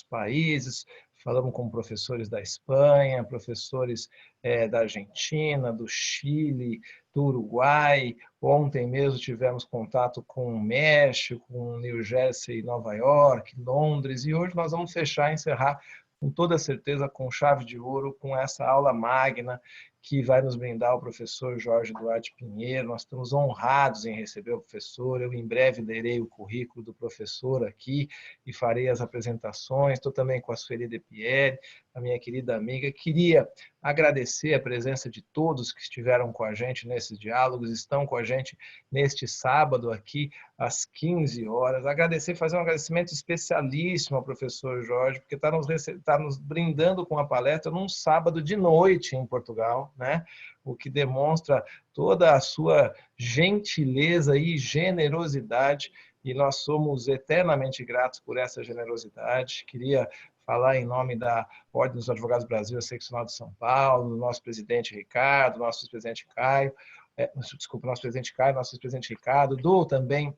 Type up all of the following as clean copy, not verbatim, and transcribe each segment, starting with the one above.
países, falamos com professores da Espanha, professores da Argentina, do Chile, do Uruguai. Ontem mesmo tivemos contato com o México, com New Jersey, Nova York, Londres, e hoje nós vamos encerrar com toda certeza, com chave de ouro, com essa aula magna que vai nos brindar o professor Jorge Duarte Pinheiro. Nós estamos honrados em receber o professor. Eu, em breve, lerei o currículo do professor aqui e farei as apresentações. Estou também com a Sueli De Pierre, a minha querida amiga. Queria agradecer a presença de todos que estiveram com a gente nesses diálogos, estão com a gente neste sábado aqui, às 15 horas. Agradecer, fazer um agradecimento especialíssimo ao professor Jorge, porque está nos brindando com a palestra num sábado de noite em Portugal, né? O que demonstra toda a sua gentileza e generosidade, e nós somos eternamente gratos por essa generosidade. Queria falar em nome da Ordem dos Advogados do Brasil, a Seccional de São Paulo, do nosso presidente Ricardo, nosso vice-presidente Caio, nosso presidente Caio, nosso vice-presidente Ricardo, do também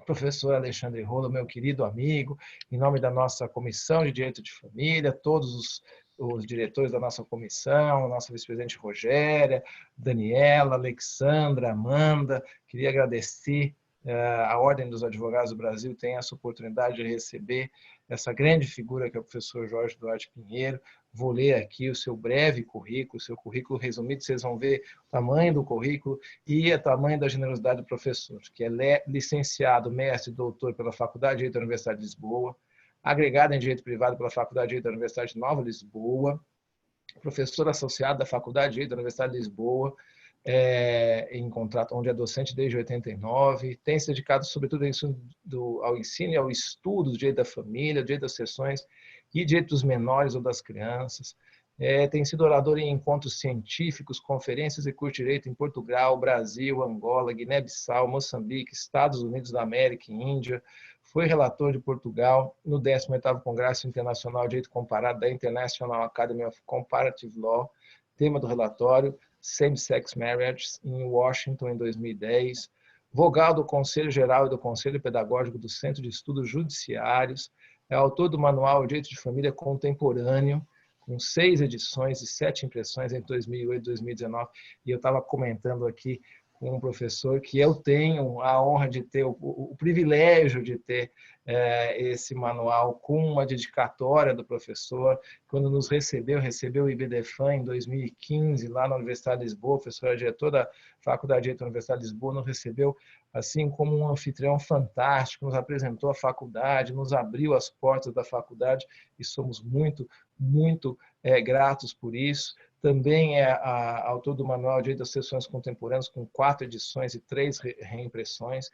professor Alexandre Rola, meu querido amigo, em nome da nossa Comissão de Direito de Família, todos os diretores da nossa comissão, nossa vice-presidente Rogéria, Daniela, Alexandra, Amanda. Queria agradecer a Ordem dos Advogados do Brasil tem essa oportunidade de receber essa grande figura que é o professor Jorge Duarte Pinheiro. Vou ler aqui o seu breve currículo, o seu currículo resumido, vocês vão ver o tamanho do currículo e o tamanho da generosidade do professor, que é licenciado, mestre e doutor pela Faculdade de Direito da Universidade de Lisboa, agregado em Direito Privado pela Faculdade de Direito da Universidade de Nova Lisboa, professor associado da Faculdade de Direito da Universidade de Lisboa, em contrato, onde é docente desde 89, tem se dedicado sobretudo ao ensino e ao estudo do direito da família, direito das sessões e direito dos menores ou das crianças. Tem sido orador em encontros científicos, conferências e curso de direito em Portugal, Brasil, Angola, Guiné-Bissau, Moçambique, Estados Unidos da América e Índia. Foi relator de Portugal no 18º Congresso Internacional de Direito Comparado da International Academy of Comparative Law, tema do relatório Same-Sex Marriage, em Washington, em 2010, vogal do Conselho Geral e do Conselho Pedagógico do Centro de Estudos Judiciários, é autor do Manual Direito de Família Contemporâneo, com 6 edições e 7 impressões entre 2008 e 2019, e eu estava comentando aqui com um professor que eu tenho a honra de ter, o privilégio de ter esse manual com uma dedicatória do professor. Quando nos recebeu o IBDFAN em 2015, lá na Universidade de Lisboa, o professor era diretor da Faculdade de Direito da Universidade de Lisboa, nos recebeu assim como um anfitrião fantástico, nos apresentou a faculdade, nos abriu as portas da faculdade, e somos muito, muito gratos por isso. Também é autor do Manual de Direito das Sessões Contemporâneas, com 4 edições e 3 reimpressões.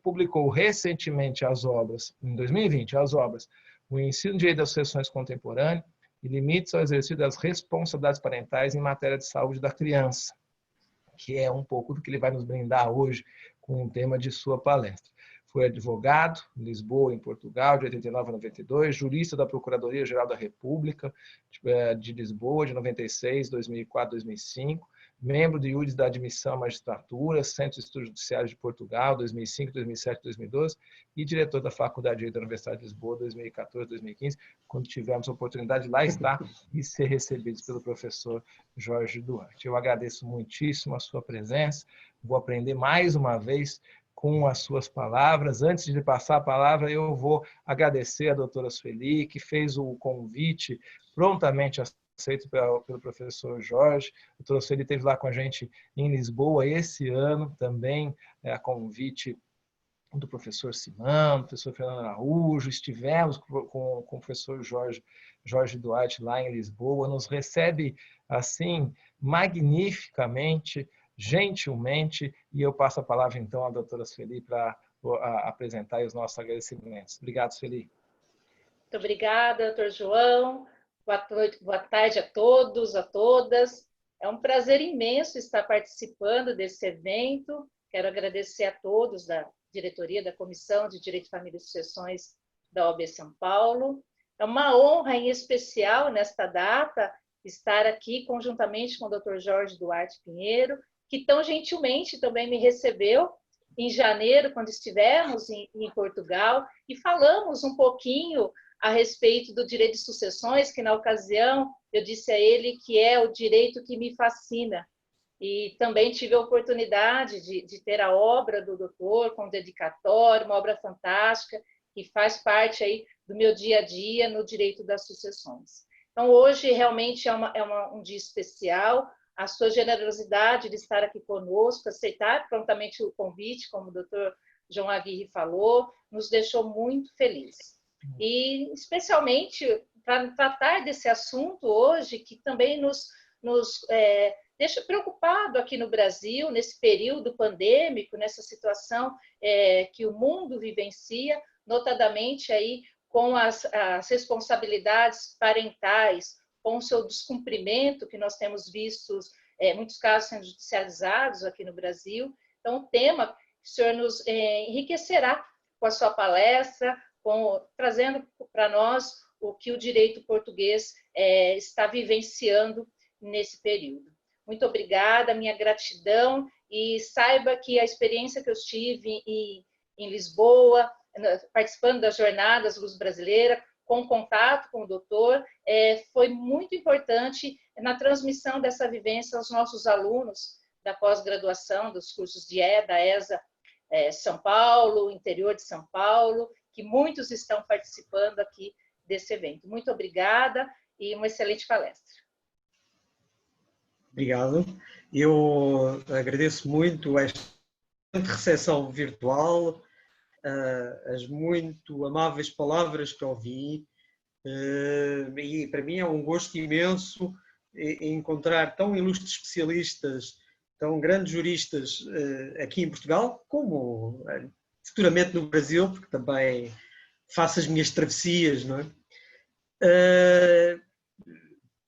Publicou recentemente as obras, em 2020, as obras O Ensino de Direito das Sessões Contemporâneas e Limites ao Exercício das Responsabilidades Parentais em Matéria de Saúde da Criança, que é um pouco do que ele vai nos brindar hoje com o tema de sua palestra. Foi advogado em Lisboa, em Portugal, de 89 a 92, jurista da Procuradoria-Geral da República de Lisboa, de 96, 2004, 2005, membro de IUDES da Admissão à Magistratura, Centro de Estudos Judiciários de Portugal, 2005, 2007, 2012, e diretor da Faculdade de Direito da Universidade de Lisboa, 2014, 2015, quando tivemos a oportunidade de lá estar e ser recebidos pelo professor Jorge Duarte. Eu agradeço muitíssimo a sua presença, vou aprender mais uma vez com as suas palavras. Antes de passar a palavra, eu vou agradecer a doutora Sueli, que fez o convite prontamente aceito pelo professor Jorge. A doutora Sueli esteve lá com a gente em Lisboa esse ano, também a convite do professor Simão, do professor Fernando Araújo. Estivemos com o professor Jorge Duarte lá em Lisboa. Nos recebe, assim, magnificamente, gentilmente, e eu passo a palavra, então, à doutora Sueli para apresentar os nossos agradecimentos. Obrigado, Sueli. Muito obrigada, doutor João. Boa tarde a todos, a todas. É um prazer imenso estar participando desse evento. Quero agradecer a todos da diretoria da Comissão de Direito, Família e Sucessões da OAB São Paulo. É uma honra, em especial, nesta data, estar aqui conjuntamente com o Dr. Jorge Duarte Pinheiro, que tão gentilmente também me recebeu em janeiro, quando estivemos em Portugal, e falamos um pouquinho a respeito do direito de sucessões, que na ocasião eu disse a ele que é o direito que me fascina. E também tive a oportunidade de ter a obra do doutor com dedicatório, uma obra fantástica, que faz parte aí do meu dia a dia no direito das sucessões. Então, hoje realmente é um dia especial. A sua generosidade de estar aqui conosco, aceitar prontamente o convite, como o doutor João Aguirre falou, nos deixou muito felizes. E, especialmente, para tratar desse assunto hoje, que também nos deixa preocupado aqui no Brasil, nesse período pandêmico, nessa situação que o mundo vivencia, notadamente aí com as responsabilidades parentais, com o seu descumprimento, que nós temos visto muitos casos sendo judicializados aqui no Brasil. Então, o tema que o senhor nos enriquecerá com a sua palestra, trazendo para nós o que o direito português está vivenciando nesse período. Muito obrigada, minha gratidão, e saiba que a experiência que eu tive em Lisboa, participando das Jornadas Luz Brasileira, com contato com o doutor, foi muito importante na transmissão dessa vivência aos nossos alunos da pós-graduação, dos cursos da ESA São Paulo, interior de São Paulo, que muitos estão participando aqui desse evento. Muito obrigada e uma excelente palestra. Obrigado. Eu agradeço muito esta recepção virtual, as muito amáveis palavras que ouvi, e para mim é um gosto imenso encontrar tão ilustres especialistas, tão grandes juristas aqui em Portugal, como futuramente no Brasil, porque também faço as minhas travessias, não é?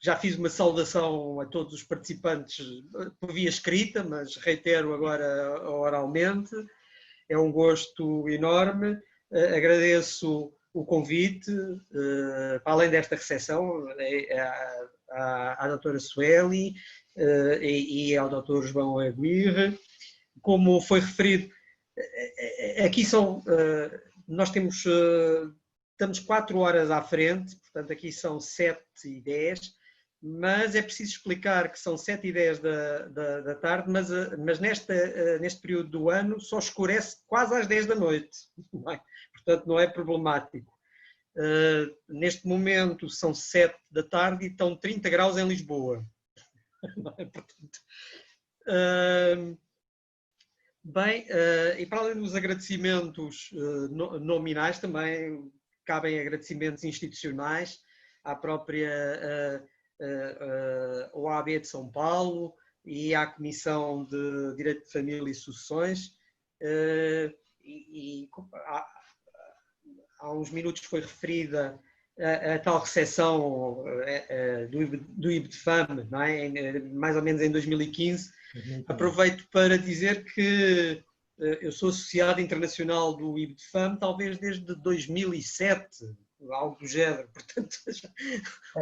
Já fiz uma saudação a todos os participantes por via escrita, mas reitero agora oralmente. É um gosto enorme. Agradeço o convite, para além desta recepção, à doutora Sueli e ao doutor João Aguirre. Como foi referido, aqui nós estamos 4 horas à frente, portanto aqui são 7h10, mas é preciso explicar que são 7h10 da tarde, mas neste período do ano só escurece quase às 10 da noite, não é? Portanto não é problemático. Neste momento são 7 da tarde e estão 30 graus em Lisboa. Não é? Portanto, bem, e para além dos agradecimentos nominais, também cabem agradecimentos institucionais à própria OAB de São Paulo e à Comissão de Direito de Família e Sucessões. Há uns minutos foi referida a tal recepção do IBDFAM, não é? Mais ou menos em 2015. Aproveito para dizer que eu sou associado internacional do IBDFAM talvez desde 2007, algo do género, portanto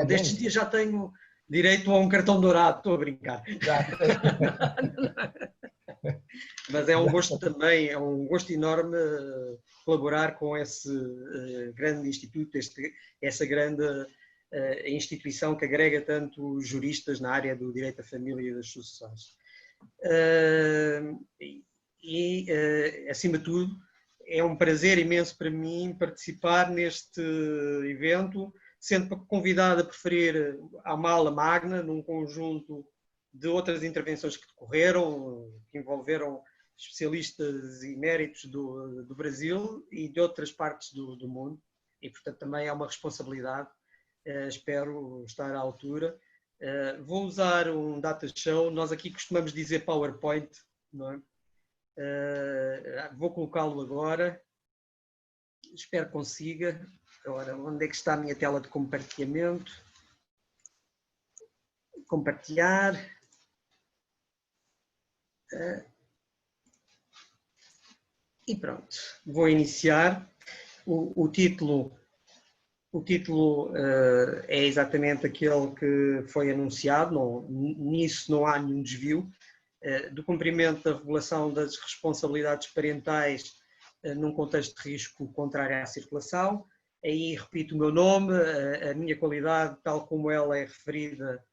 destes dias já tenho direito a um cartão dourado, estou a brincar. Mas é um gosto também, é um gosto enorme colaborar com esse grande instituto, essa grande instituição que agrega tanto juristas na área do direito da família e das sucessões. Acima de tudo, é um prazer imenso para mim participar neste evento, sendo convidado a preferir a Mala Magna, num conjunto de outras intervenções que decorreram, que envolveram especialistas e méritos do Brasil e de outras partes do mundo, e portanto também é uma responsabilidade, espero estar à altura. Vou usar um data show, nós aqui costumamos dizer PowerPoint, não é? Vou colocá-lo agora, espero que consiga. Agora, onde é que está a minha tela de compartilhamento? Compartilhar. E pronto, vou iniciar. O título é exatamente aquele que foi anunciado, nisso não há nenhum desvio, do cumprimento da regulação das responsabilidades parentais num contexto de risco contrário à circulação. Aí repito o meu nome, a minha qualidade, tal como ela é referida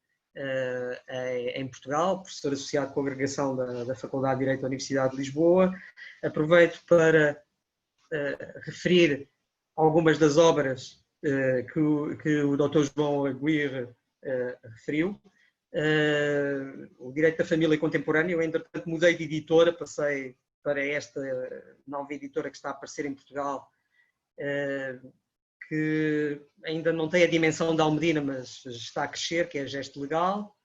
em Portugal, professor associado de congregação da Faculdade de Direito da Universidade de Lisboa. Aproveito para referir algumas das obras que o Dr. João Aguirre referiu. O Direito da Família Contemporânea, eu entretanto mudei de editora, passei para esta nova editora que está a aparecer em Portugal, que ainda não tem a dimensão da Almedina, mas está a crescer, que é a Gesto Legal.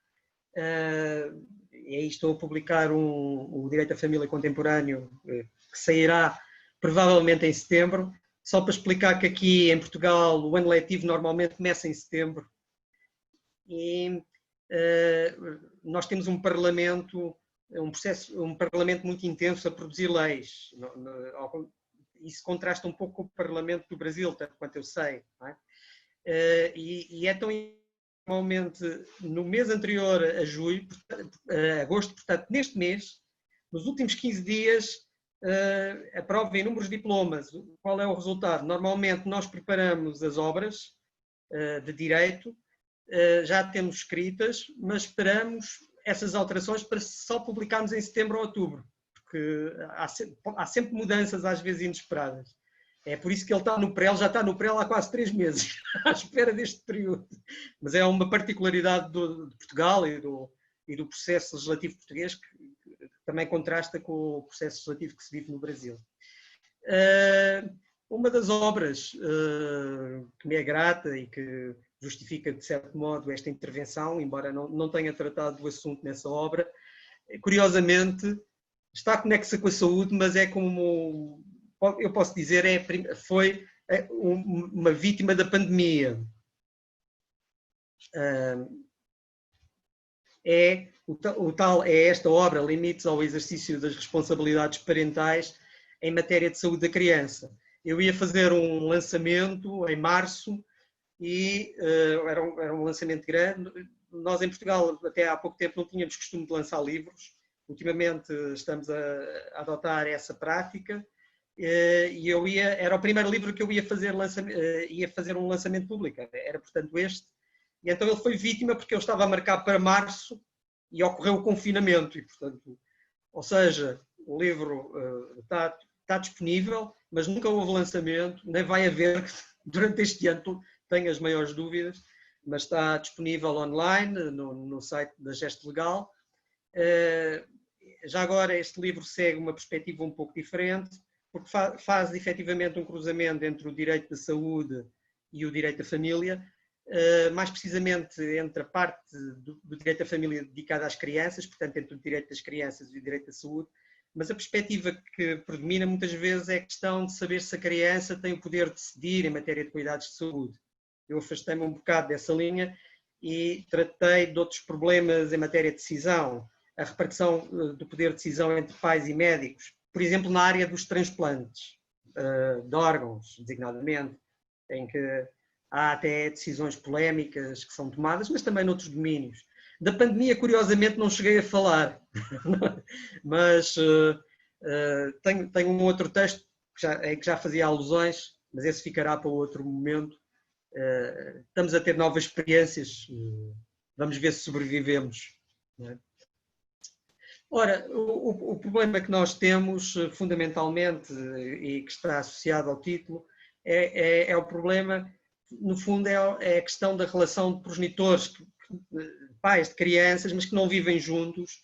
E aí estou a publicar o Direito da Família Contemporâneo, que sairá provavelmente em setembro. Só para explicar que aqui em Portugal o ano letivo normalmente começa em setembro. E nós temos um parlamento, um parlamento muito intenso a produzir leis. Isso contrasta um pouco com o Parlamento do Brasil, tanto quanto eu sei. Não é? E é tão normalmente no mês anterior a julho, agosto, portanto, neste mês, nos últimos 15 dias, aprova inúmeros diplomas. Qual é o resultado? Normalmente nós preparamos as obras de direito, já temos escritas, mas esperamos essas alterações para só publicarmos em setembro ou outubro. Porque há sempre mudanças, às vezes inesperadas. É por isso que ele está no prelo, já está no prelo há quase 3 meses, à espera deste período. Mas é uma particularidade de Portugal e do processo legislativo português que também contrasta com o processo legislativo que se vive no Brasil. Uma das obras que me é grata e que justifica, de certo modo, esta intervenção, embora não tenha tratado do assunto nessa obra, curiosamente, está conexa com a saúde, mas é como, eu posso dizer, foi uma vítima da pandemia. É esta obra, Limites ao Exercício das Responsabilidades Parentais em Matéria de Saúde da Criança. Eu ia fazer um lançamento em março e era um lançamento grande. Nós em Portugal até há pouco tempo não tínhamos costume de lançar livros. Ultimamente estamos a adotar essa prática e era o primeiro livro que eu ia fazer um lançamento público, era portanto este, e então ele foi vítima porque eu estava a marcar para março e ocorreu o confinamento, e portanto, ou seja, o livro está disponível, mas nunca houve lançamento, nem vai haver durante este ano, tenho as maiores dúvidas, mas está disponível online no site da Gesto Legal. Já agora este livro segue uma perspectiva um pouco diferente, porque faz efetivamente um cruzamento entre o direito da saúde e o direito da família, mais precisamente entre a parte do direito da família dedicada às crianças, portanto entre o direito das crianças e o direito da saúde, mas a perspectiva que predomina muitas vezes é a questão de saber se a criança tem o poder de decidir em matéria de cuidados de saúde. Eu afastei-me um bocado dessa linha e tratei de outros problemas em matéria de decisão, a repartição do poder de decisão entre pais e médicos, por exemplo, na área dos transplantes de órgãos, designadamente, em que há até decisões polémicas que são tomadas, mas também noutros domínios. Da pandemia, curiosamente, não cheguei a falar, mas tenho um outro texto que já fazia alusões, mas esse ficará para outro momento. Estamos a ter novas experiências, vamos ver se sobrevivemos. Não é? Ora, o problema que nós temos, fundamentalmente, e que está associado ao título, é o problema, no fundo, é a questão da relação de progenitores, pais de crianças, mas que não vivem juntos,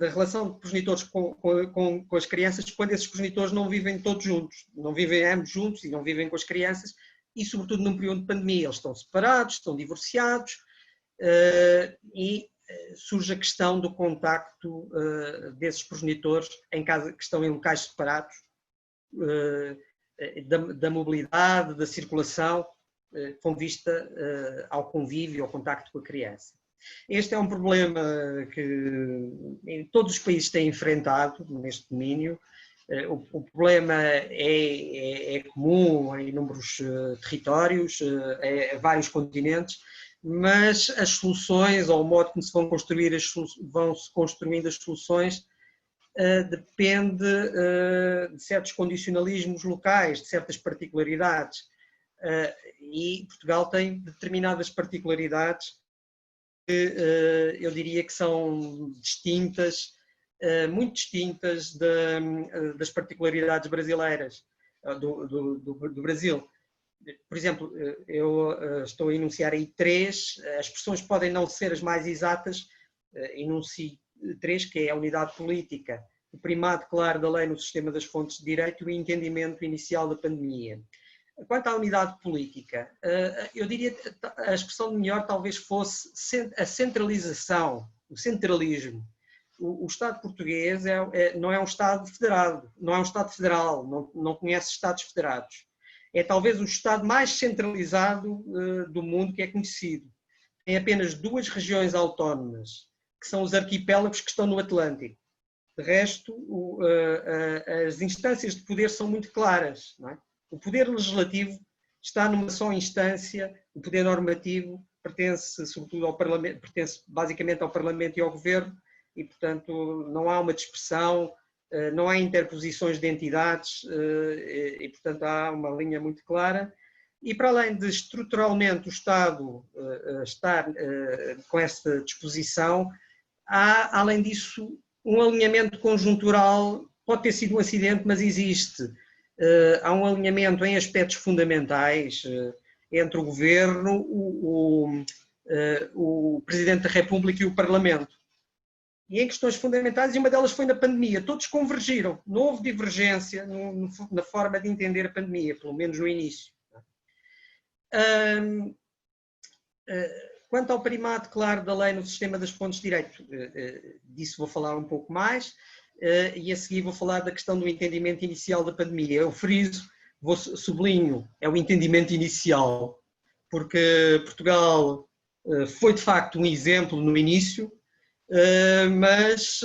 da relação de progenitores com as crianças, quando esses progenitores não vivem todos juntos, não vivem ambos juntos e não vivem com as crianças, e sobretudo num período de pandemia, eles estão separados, estão divorciados, e surge a questão do contacto desses progenitores que estão em locais separados, da mobilidade, da circulação, com vista ao convívio, ao contacto com a criança. Este é um problema que em todos os países têm enfrentado neste domínio. O problema é comum em inúmeros territórios, a vários continentes, mas as soluções, ou o modo como se vão se construindo as soluções, depende de certos condicionalismos locais, de certas particularidades. E Portugal tem determinadas particularidades que eu diria que são distintas, muito distintas das particularidades brasileiras, do Brasil. Por exemplo, eu estou a enunciar aí 3, as expressões podem não ser as mais exatas, enuncio 3, que é a unidade política, o primado claro da lei no sistema das fontes de direito e o entendimento inicial da pandemia. Quanto à unidade política, eu diria que a expressão melhor talvez fosse a centralização, o centralismo. O Estado português não é um Estado federado, não é um Estado federal, não conhece Estados federados. É talvez o Estado mais centralizado do mundo que é conhecido. Tem apenas 2 regiões autónomas, que são os arquipélagos que estão no Atlântico. De resto, as instâncias de poder são muito claras, não é? O poder legislativo está numa só instância, o poder normativo pertence sobretudo ao Parlamento, pertence basicamente ao Parlamento e ao Governo, e portanto não há uma dispersão, não há interposições de entidades, e portanto há uma linha muito clara. E para além de estruturalmente o Estado estar com essa disposição, há além disso um alinhamento conjuntural, pode ter sido um acidente, mas existe. Há um alinhamento em aspectos fundamentais entre o Governo, o Presidente da República e o Parlamento. E em questões fundamentais, e uma delas foi na pandemia, todos convergiram, não houve divergência na forma de entender a pandemia, pelo menos no início. Quanto ao primado claro da lei no sistema das fontes de direito, disso vou falar um pouco mais, e a seguir vou falar da questão do entendimento inicial da pandemia. Eu friso, sublinho, é o entendimento inicial, porque Portugal foi de facto um exemplo no início, mas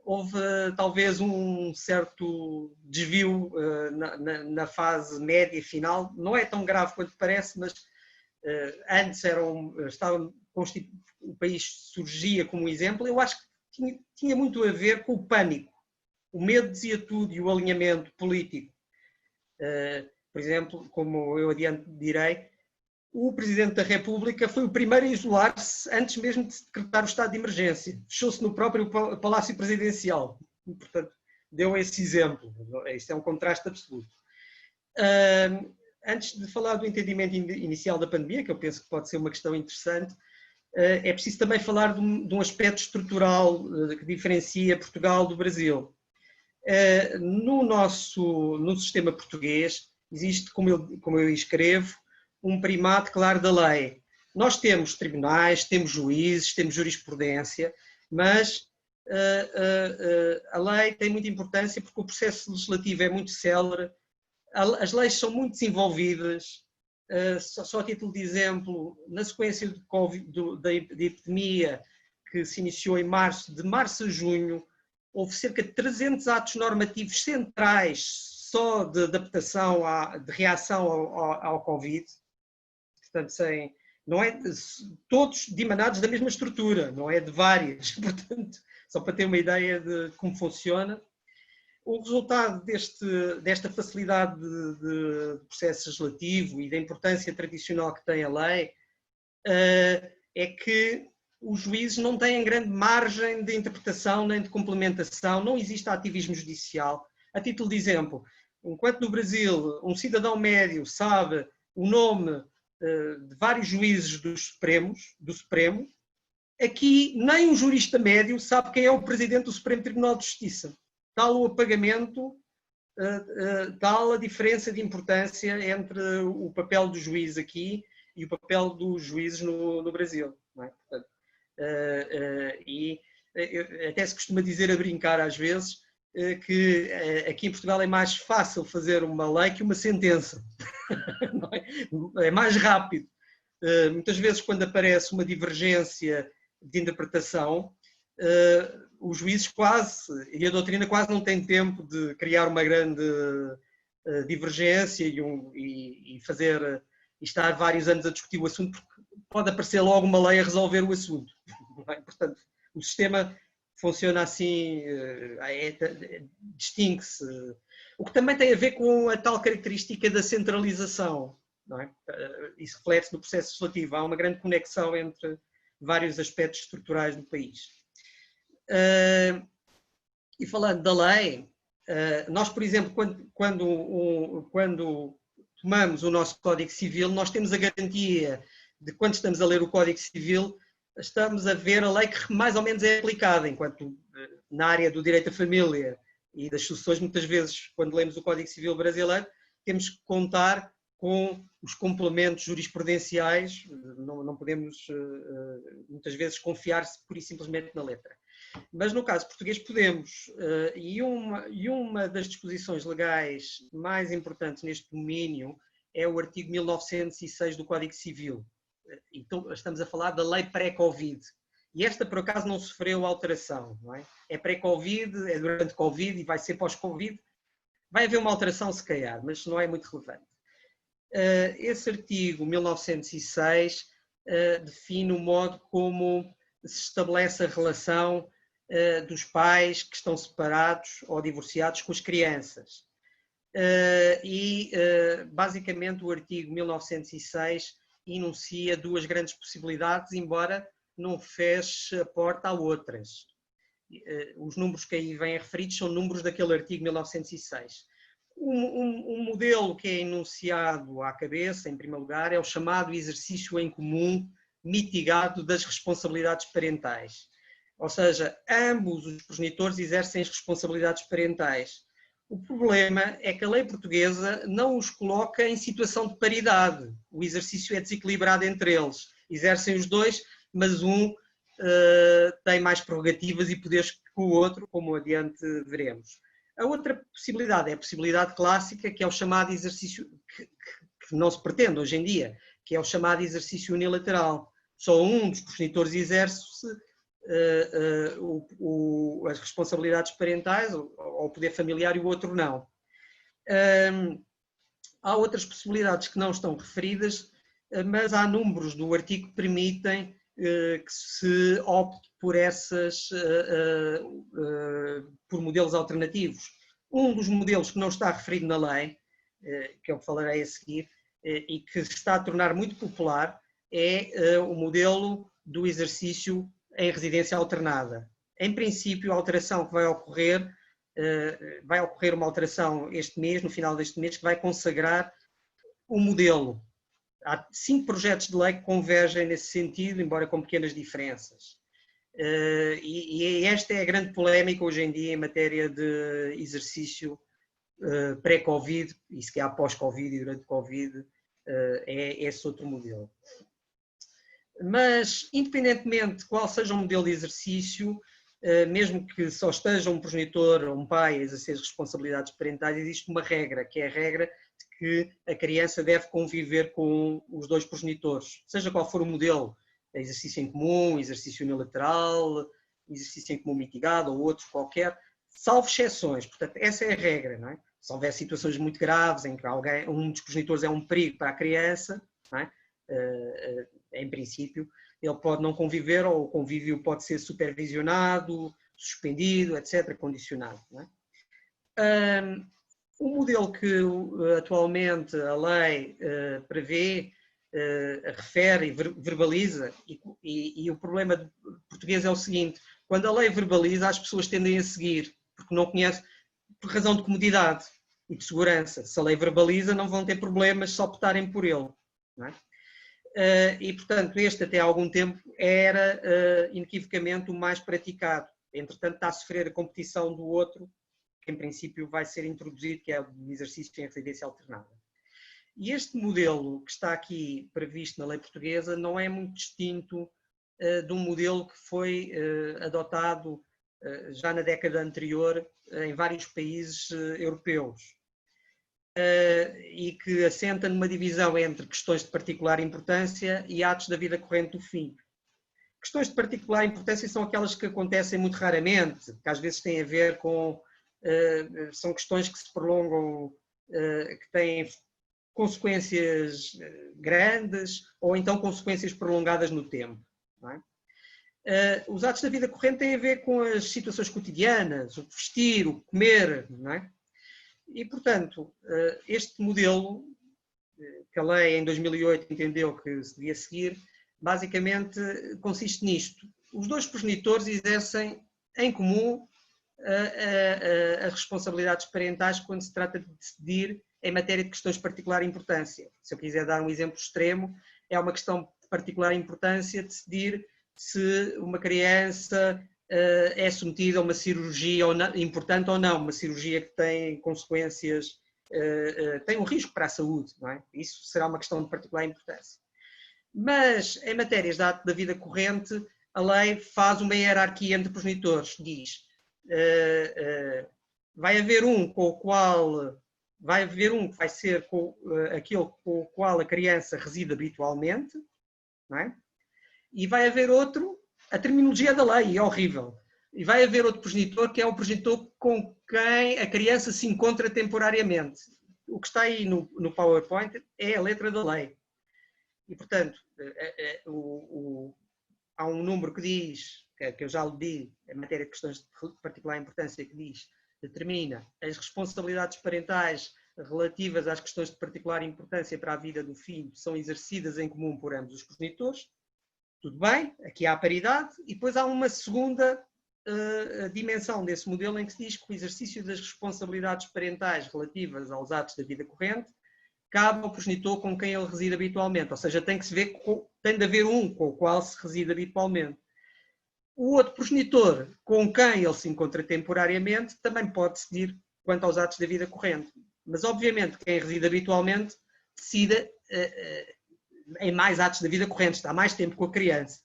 houve talvez um certo desvio na fase média e final. Não é tão grave quanto parece, mas antes o país surgia como exemplo. Eu acho que tinha muito a ver com o pânico. O medo dizia tudo e o alinhamento político. Por exemplo, como eu adiante direi, o Presidente da República foi o primeiro a isolar-se antes mesmo de se decretar o estado de emergência. Fechou-se no próprio Palácio Presidencial. E, portanto, deu esse exemplo. Isto é um contraste absoluto. Antes de falar do entendimento inicial da pandemia, que eu penso que pode ser uma questão interessante, é preciso também falar de um aspecto estrutural que diferencia Portugal do Brasil. No sistema português existe, como eu escrevo, um primado claro da lei. Nós temos tribunais, temos juízes, temos jurisprudência, mas a lei tem muita importância porque o processo legislativo é muito célere, as leis são muito desenvolvidas. Só a título de exemplo, na sequência da epidemia que se iniciou de março a junho, houve cerca de 300 atos normativos centrais só de adaptação, de reação ao Covid. Portanto, não é todos dimanados da mesma estrutura, não é de várias. Portanto, só para ter uma ideia de como funciona. O resultado desta facilidade de processo legislativo e da importância tradicional que tem a lei é que os juízes não têm grande margem de interpretação nem de complementação, não existe ativismo judicial. A título de exemplo, enquanto no Brasil um cidadão médio sabe o nome de vários juízes do Supremo, aqui nem um jurista médio sabe quem é o presidente do Supremo Tribunal de Justiça. Tal o apagamento, tal a diferença de importância entre o papel do juiz aqui e o papel dos juízes no Brasil. Não é? Portanto, até se costuma dizer a brincar às vezes que aqui em Portugal é mais fácil fazer uma lei que uma sentença. Não é? É mais rápido. Muitas vezes quando aparece uma divergência de interpretação, os juízes e a doutrina quase não têm tempo de criar uma grande divergência e estar vários anos a discutir o assunto, porque pode aparecer logo uma lei a resolver o assunto. Portanto, o sistema funciona assim, distingue-se. O que também tem a ver com a tal característica da centralização, não é? Isso reflete-se no processo legislativo. Há uma grande conexão entre vários aspectos estruturais do país. E falando da lei, nós, por exemplo, quando tomamos o nosso Código Civil, nós temos a garantia de, quando estamos a ler o Código Civil, estamos a ver a lei que mais ou menos é aplicada, enquanto na área do direito à família e das sucessões, muitas vezes, quando lemos o Código Civil brasileiro, temos que contar com os complementos jurisprudenciais, não podemos muitas vezes confiar-se pura e simplesmente na letra. Mas no caso português podemos, e uma das disposições legais mais importantes neste domínio é o artigo 1906 do Código Civil. Então, estamos a falar da lei pré-Covid. E esta, por acaso, não sofreu alteração, não é? É pré-Covid, é durante Covid e vai ser pós-Covid. Vai haver uma alteração, se calhar, mas não é muito relevante. Esse artigo 1906 define o modo como se estabelece a relação dos pais que estão separados ou divorciados com as crianças. Basicamente, o artigo 1906 enuncia duas grandes possibilidades, embora não feche a porta a outras. Os números que aí vêm referidos são números daquele artigo 1906. Um modelo que é enunciado à cabeça, em primeiro lugar, é o chamado exercício em comum mitigado das responsabilidades parentais. Ou seja, ambos os progenitores exercem as responsabilidades parentais. O problema é que a lei portuguesa não os coloca em situação de paridade. O exercício é desequilibrado entre eles. Exercem os dois, mas um tem mais prerrogativas e poderes que o outro, como adiante veremos. A outra possibilidade é a possibilidade clássica, que é o chamado exercício, que não se pretende hoje em dia, que é o chamado exercício unilateral. Só um dos progenitores exerce as responsabilidades parentais ou o poder familiar e o outro não. Há outras possibilidades que não estão referidas, mas há números do artigo que permitem que se opte por por modelos alternativos. Um dos modelos que não está referido na lei, que eu falarei a seguir, e que se está a tornar muito popular, é o modelo do exercício em residência alternada. Em princípio, a alteração que vai ocorrer uma alteração este mês, no final deste mês, que vai consagrar o modelo. Há 5 projetos de lei que convergem nesse sentido, embora com pequenas diferenças. E esta é a grande polémica hoje em dia em matéria de exercício pré-Covid, e se calhar pós-Covid e durante Covid, é esse outro modelo. Mas, independentemente de qual seja o modelo de exercício, mesmo que só esteja um progenitor ou um pai a exercer as responsabilidades parentais, existe uma regra, que é a regra de que a criança deve conviver com os dois progenitores, seja qual for o modelo, exercício em comum, exercício unilateral, exercício em comum mitigado ou outro qualquer, salvo exceções. Portanto, essa é a regra, não é? Se houver situações muito graves em que um dos progenitores é um perigo para a criança, não é? Em princípio, ele pode não conviver ou o convívio pode ser supervisionado, suspendido, etc., condicionado. Não é? O modelo que atualmente a lei prevê, refere e verbaliza, e o problema português é o seguinte: quando a lei verbaliza, as pessoas tendem a seguir, porque não conhecem, por razão de comodidade e de segurança. Se a lei verbaliza, não vão ter problemas se optarem por ele. Não é? E, portanto, este até há algum tempo era inequivocamente o mais praticado. Entretanto, está a sofrer a competição do outro, que em princípio vai ser introduzido, que é o exercício em residência alternada. E este modelo que está aqui previsto na lei portuguesa não é muito distinto de um modelo que foi adotado já na década anterior em vários países europeus. E que assenta numa divisão entre questões de particular importância e atos da vida corrente do filho. Questões de particular importância são aquelas que acontecem muito raramente, que às vezes têm a ver com... são questões que se prolongam, que têm consequências grandes ou então consequências prolongadas no tempo. Não é? Os atos da vida corrente têm a ver com as situações cotidianas, o vestir, o comer, não é? E, portanto, este modelo, que a lei em 2008 entendeu que se devia seguir, basicamente consiste nisto. Os dois progenitores exercem em comum as responsabilidades parentais quando se trata de decidir em matéria de questões de particular importância. Se eu quiser dar um exemplo extremo, é uma questão de particular importância decidir se uma criança é submetida a uma cirurgia importante ou não, uma cirurgia que tem consequências, tem um risco para a saúde, não é? Isso será uma questão de particular importância. Mas, em matérias da vida corrente, a lei faz uma hierarquia entre progenitores. Diz, vai haver um com o qual, vai haver um que vai ser aquele com o qual a criança reside habitualmente, não é? E vai haver outro, a terminologia da lei é horrível, e vai haver outro progenitor que é o progenitor com quem a criança se encontra temporariamente. O que está aí no PowerPoint é a letra da lei. E, portanto, há um número que diz, que eu já lhe di, em matéria de questões de particular importância, que diz, determina as responsabilidades parentais relativas às questões de particular importância para a vida do filho são exercidas em comum por ambos os progenitores. Tudo bem, aqui há a paridade, e depois há uma segunda dimensão desse modelo em que se diz que o exercício das responsabilidades parentais relativas aos atos da vida corrente cabe ao progenitor com quem ele reside habitualmente, ou seja, tem de haver um com o qual se reside habitualmente. O outro progenitor com quem ele se encontra temporariamente também pode decidir quanto aos atos da vida corrente, mas obviamente quem reside habitualmente decide em mais atos da vida corrente, está mais tempo com a criança.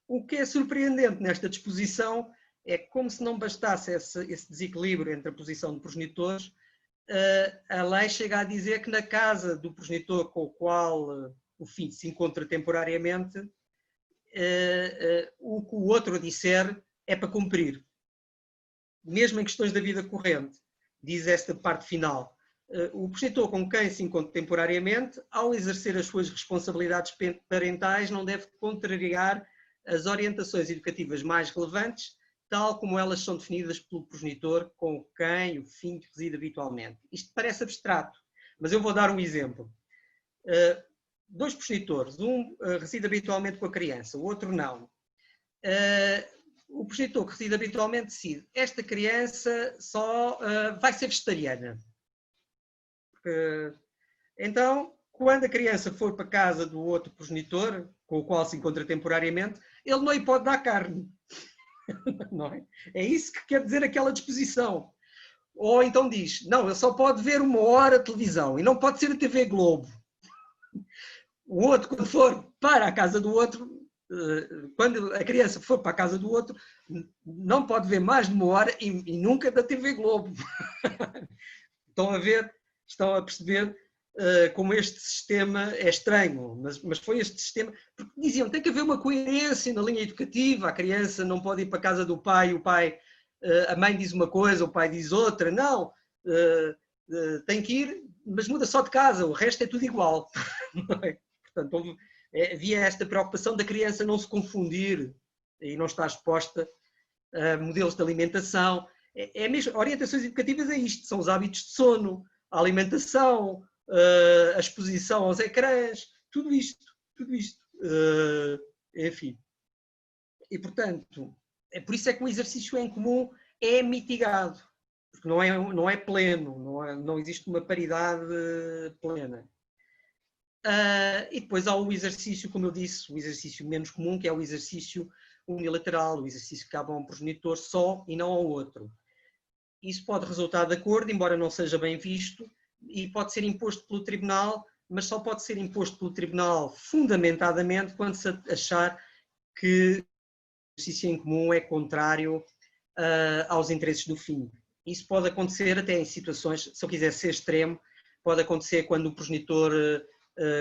O que é surpreendente nesta disposição é que, como se não bastasse esse desequilíbrio entre a posição de progenitores, a lei chega a dizer que na casa do progenitor com o qual o filho se encontra temporariamente, o que o outro disser é para cumprir. Mesmo em questões da vida corrente, diz esta parte final. O progenitor com quem se encontra temporariamente, ao exercer as suas responsabilidades parentais, não deve contrariar as orientações educativas mais relevantes, tal como elas são definidas pelo progenitor com quem o filho reside habitualmente. Isto parece abstrato, mas eu vou dar um exemplo. Dois progenitores, um reside habitualmente com a criança, o outro não. O progenitor que reside habitualmente decide, esta criança só vai ser vegetariana. Então, quando a criança for para a casa do outro progenitor, com o qual se encontra temporariamente, ele não lhe pode dar carne. Não é? É isso que quer dizer aquela disposição. Ou então diz, não, ele só pode ver 1 hora de televisão e não pode ser a TV Globo. O outro, quando for para a casa do outro, quando a criança for para a casa do outro, não pode ver mais de 1 hora e nunca da TV Globo. Estão a perceber como este sistema é estranho, mas foi este sistema, porque diziam, tem que haver uma coerência na linha educativa, a criança não pode ir para a casa do pai, a mãe diz uma coisa, o pai diz outra, não, tem que ir, mas muda só de casa, o resto é tudo igual. Portanto, havia esta preocupação da criança não se confundir e não estar exposta a modelos de alimentação. Mesmo, orientações educativas é isto, são os hábitos de sono, a alimentação, a exposição aos ecrãs, tudo isto. Enfim. E, portanto, por isso é que o exercício em comum é mitigado, porque não é pleno, não existe uma paridade plena. E depois há o exercício, como eu disse, o exercício menos comum, que é o exercício unilateral, o exercício que cabe a um progenitor só e não ao outro. Isso pode resultar de acordo, embora não seja bem visto, e pode ser imposto pelo tribunal, mas só pode ser imposto pelo tribunal fundamentadamente quando se achar que o exercício em comum é contrário aos interesses do filho. Isso pode acontecer até em situações, se eu quiser ser extremo, pode acontecer quando o progenitor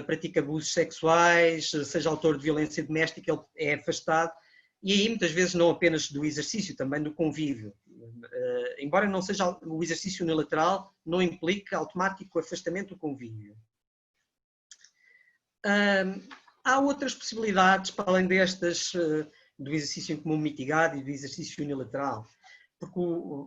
pratica abusos sexuais, seja autor de violência doméstica, ele é afastado, e aí muitas vezes não apenas do exercício, também do convívio. Embora não seja o exercício unilateral, não implica automático afastamento do convívio. Há outras possibilidades, para além destas, do exercício em comum mitigado e do exercício unilateral. Porque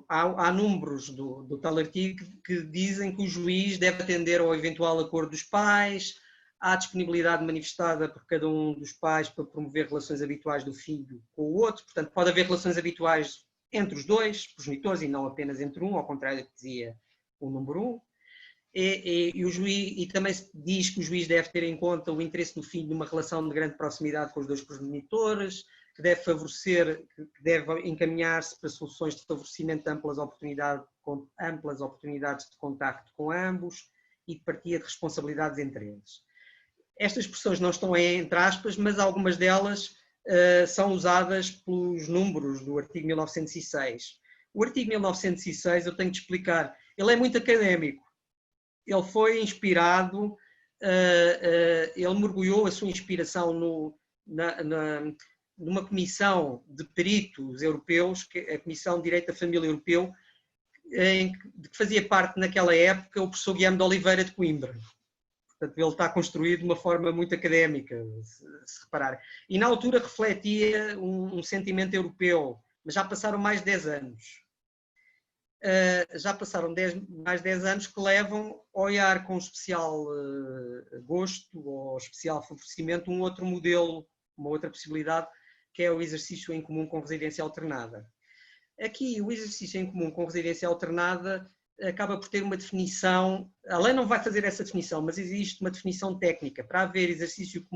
há números do tal artigo que dizem que o juiz deve atender ao eventual acordo dos pais, há disponibilidade manifestada por cada um dos pais para promover relações habituais do filho com o outro, portanto pode haver relações habituais entre os dois progenitores e não apenas entre um, ao contrário do que dizia o número 1. O juiz, e também se diz que o juiz deve ter em conta o interesse do filho numa relação de grande proximidade com os dois progenitores, que deve favorecer, que deve encaminhar-se para soluções de favorecimento de amplas oportunidades de contacto com ambos e de partilha de responsabilidades entre eles. Estas expressões não estão entre aspas, mas algumas delas são usadas pelos números do artigo 1906. O artigo 1906, eu tenho de explicar, ele é muito académico. Ele foi inspirado, ele mergulhou a sua inspiração numa comissão de peritos europeus, que é a Comissão de Direito da Família Europeu, de que fazia parte naquela época o professor Guilherme de Oliveira de Coimbra. Portanto, ele está construído de uma forma muito académica, se repararem. E na altura refletia um sentimento europeu, mas já passaram mais de 10 anos. Já passaram mais de 10 anos que levam a olhar com especial gosto ou especial favorecimento um outro modelo, uma outra possibilidade, que é o exercício em comum com residência alternada. Aqui, o exercício em comum com residência alternada acaba por ter uma definição, a lei não vai fazer essa definição, mas existe uma definição técnica. Para haver exercício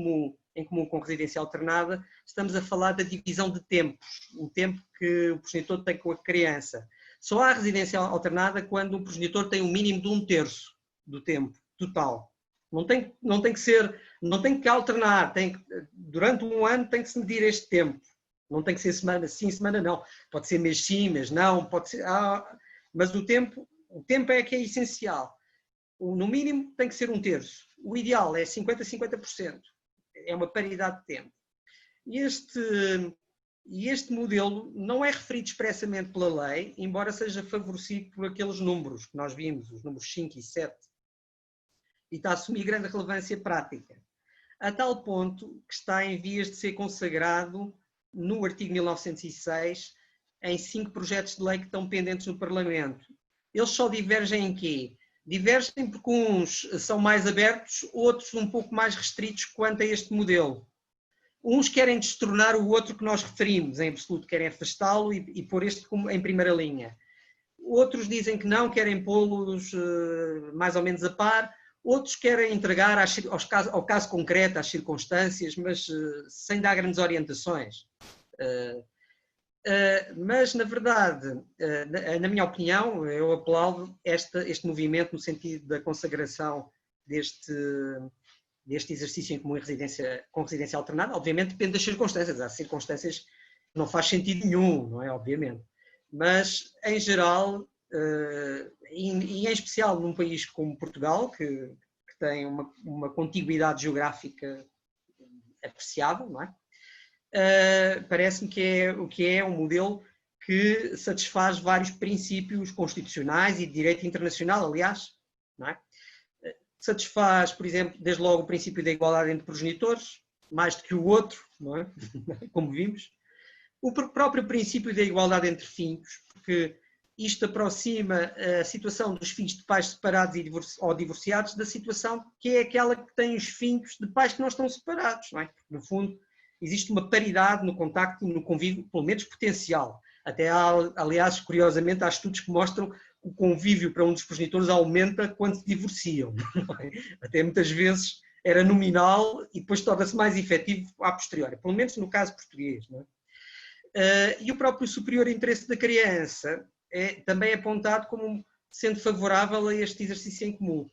em comum com residência alternada, estamos a falar da divisão de tempos, o tempo que o progenitor tem com a criança. Só há residência alternada quando o progenitor tem um mínimo de 1/3 do tempo total. Não tem que alternar, durante um ano tem que se medir este tempo. Não tem que ser semana sim, semana não. Pode ser mês sim, mês não, pode ser, mas o tempo é que é essencial. No mínimo tem que ser 1/3. O ideal é 50-50%. É uma paridade de tempo. E este modelo não é referido expressamente pela lei, embora seja favorecido por aqueles números que nós vimos, os números 5 e 7, e está a assumir grande relevância prática, a tal ponto que está em vias de ser consagrado no artigo 1906 em 5 projetos de lei que estão pendentes no Parlamento. Eles só divergem em quê? Divergem porque uns são mais abertos, outros um pouco mais restritos quanto a este modelo. Uns querem destronar o outro que nós referimos, em absoluto querem afastá-lo e pôr este em primeira linha. Outros dizem que não, querem pô-los mais ou menos a par. Outros querem entregar ao caso concreto, às circunstâncias, mas sem dar grandes orientações. Mas, na verdade, na minha opinião, eu aplaudo este movimento no sentido da consagração deste exercício em comum com residência alternada. Obviamente depende das circunstâncias. Há circunstâncias que não faz sentido nenhum, não é? Obviamente. Mas, em geral, e em especial num país como Portugal, que tem uma contiguidade geográfica apreciável, não é? Parece-me que é um modelo que satisfaz vários princípios constitucionais e de direito internacional, aliás, não é? Satisfaz, por exemplo, desde logo o princípio da igualdade entre progenitores, mais do que o outro, não é? Como vimos. O próprio princípio da igualdade entre filhos, porque isto aproxima a situação dos filhos de pais separados ou divorciados da situação que é aquela que tem os filhos de pais que não estão separados, não é? No fundo, existe uma paridade no contacto e no convívio, pelo menos potencial. Até aliás, curiosamente, há estudos que mostram que o convívio para um dos progenitores aumenta quando se divorciam. Até muitas vezes era nominal e depois torna-se mais efetivo a posteriori, pelo menos no caso português. Não é? E o próprio superior interesse da criança também é apontado como sendo favorável a este exercício em comum.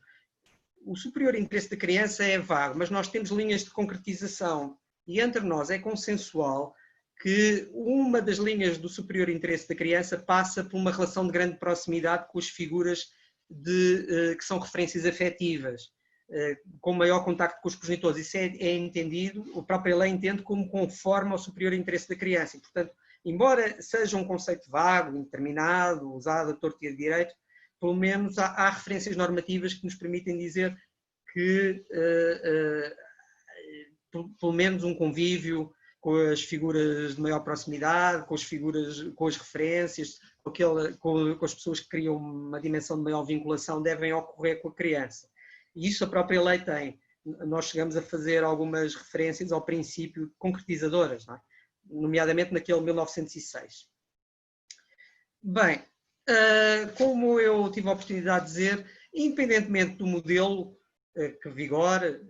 O superior interesse da criança é vago, mas nós temos linhas de concretização e entre nós é consensual que uma das linhas do superior interesse da criança passa por uma relação de grande proximidade com as figuras que são referências afetivas, com maior contacto com os progenitores. Isso é entendido, a própria lei entende como conforme ao superior interesse da criança. E, portanto, embora seja um conceito vago, indeterminado, usado a torto e a direito, pelo menos há referências normativas que nos permitem dizer que pelo menos um convívio com as figuras de maior proximidade, com as referências, com as pessoas que criam uma dimensão de maior vinculação, devem ocorrer com a criança. E isso a própria lei tem. Nós chegamos a fazer algumas referências ao princípio concretizadoras, não é? Nomeadamente naquele 1906. Bem, como eu tive a oportunidade de dizer, independentemente do modelo que vigora,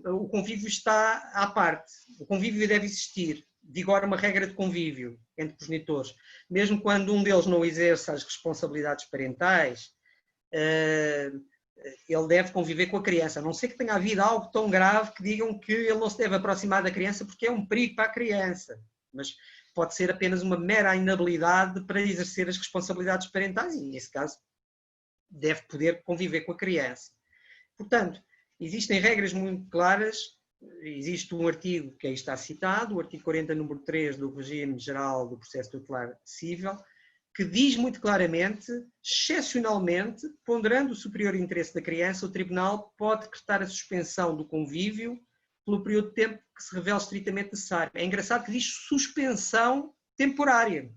o convívio está à parte. O convívio deve existir. Vigora uma regra de convívio entre progenitores. Mesmo quando um deles não exerce as responsabilidades parentais, ele deve conviver com a criança. A não ser que tenha havido algo tão grave que digam que ele não se deve aproximar da criança porque é um perigo para a criança. Mas pode ser apenas uma mera inabilidade para exercer as responsabilidades parentais e, nesse caso, deve poder conviver com a criança. Portanto, existem regras muito claras. Existe um artigo que aí está citado, o artigo 40, número 3 do Regime Geral do Processo Tutelar Cível, que diz muito claramente, excepcionalmente, ponderando o superior interesse da criança, o Tribunal pode decretar a suspensão do convívio pelo período de tempo que se revele estritamente necessário. É engraçado que diz suspensão temporária,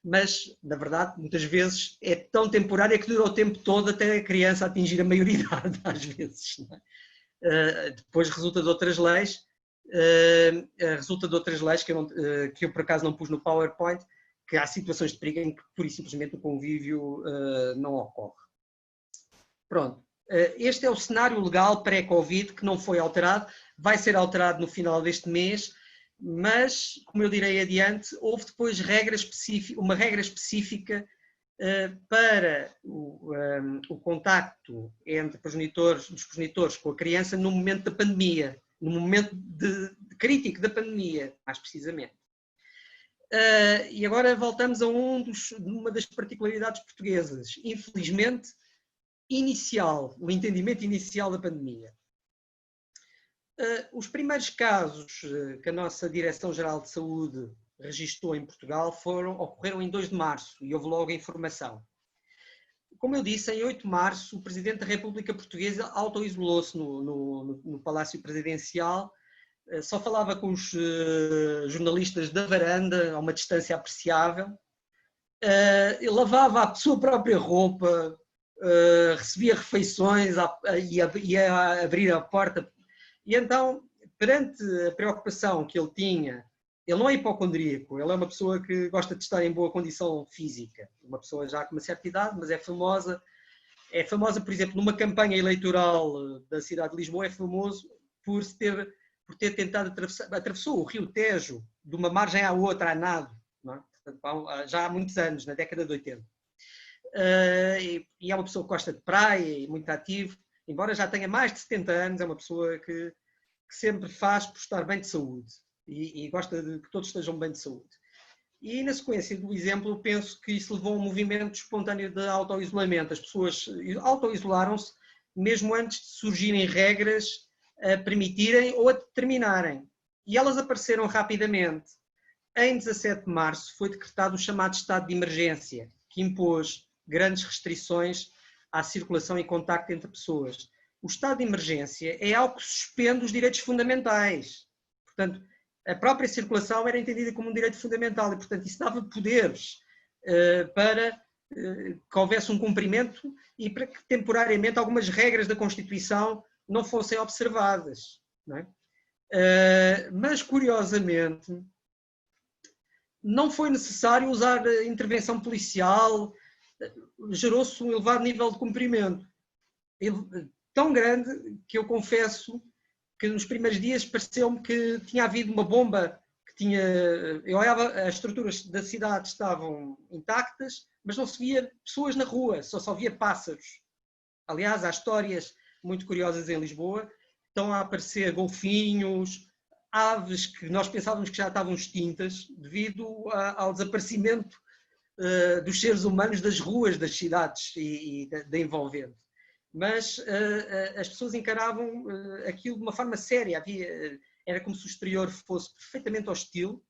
mas, na verdade, muitas vezes é tão temporária que dura o tempo todo até a criança atingir a maioridade, às vezes. Não é? Depois resulta de outras leis, que eu por acaso não pus no PowerPoint, que há situações de perigo em que pura e simplesmente o convívio não ocorre. Pronto. Este é o cenário legal pré-Covid que não foi alterado, vai ser alterado no final deste mês, mas, como eu direi adiante, houve depois uma regra específica para o contacto entre dos progenitores com a criança no momento da pandemia, no momento de crítico da pandemia, mais precisamente. E agora voltamos a uma das particularidades portuguesas, infelizmente, o entendimento inicial da pandemia. Os primeiros casos que a nossa Direção-Geral de Saúde registou em Portugal ocorreram em 2 de março e houve logo a informação. Como eu disse, em 8 de março, o Presidente da República Portuguesa auto-isolou-se no Palácio Presidencial, só falava com os jornalistas da varanda, a uma distância apreciável, lavava a sua própria roupa, recebia refeições, ia abrir a porta. E então, perante a preocupação que ele tinha, ele não é hipocondríaco, ele é uma pessoa que gosta de estar em boa condição física, uma pessoa já com uma certa idade, mas é famosa, por exemplo, numa campanha eleitoral da cidade de Lisboa, é famoso por ter tentado atravessou o rio Tejo de uma margem à outra a nado, não é? Portanto, já há muitos anos, na década de 80. E é uma pessoa que gosta de praia e muito ativo, embora já tenha mais de 70 anos, é uma pessoa que sempre faz por estar bem de saúde e gosta de que todos estejam bem de saúde. E na sequência do exemplo, penso que isso levou a um movimento espontâneo de auto-isolamento. As pessoas auto-isolaram-se mesmo antes de surgirem regras a permitirem ou a determinarem. E elas apareceram rapidamente. Em 17 de março foi decretado o chamado estado de emergência, que impôs grandes restrições à circulação e contacto entre pessoas. O estado de emergência é algo que suspende os direitos fundamentais. Portanto, a própria circulação era entendida como um direito fundamental e, portanto, isso dava poderes para que houvesse um cumprimento e para que temporariamente algumas regras da Constituição não fossem observadas. Não é? Mas, curiosamente, não foi necessário usar a intervenção policial, gerou-se um elevado nível de cumprimento. Tão grande que eu confesso que nos primeiros dias pareceu-me que tinha havido uma bomba, eu olhava, as estruturas da cidade estavam intactas, mas não se via pessoas na rua, só via pássaros. Aliás, há histórias muito curiosas em Lisboa, estão a aparecer golfinhos, aves que nós pensávamos que já estavam extintas devido ao desaparecimento dos seres humanos das ruas das cidades e da envolvente. Mas as pessoas encaravam aquilo de uma forma séria. Era como se o exterior fosse perfeitamente hostil.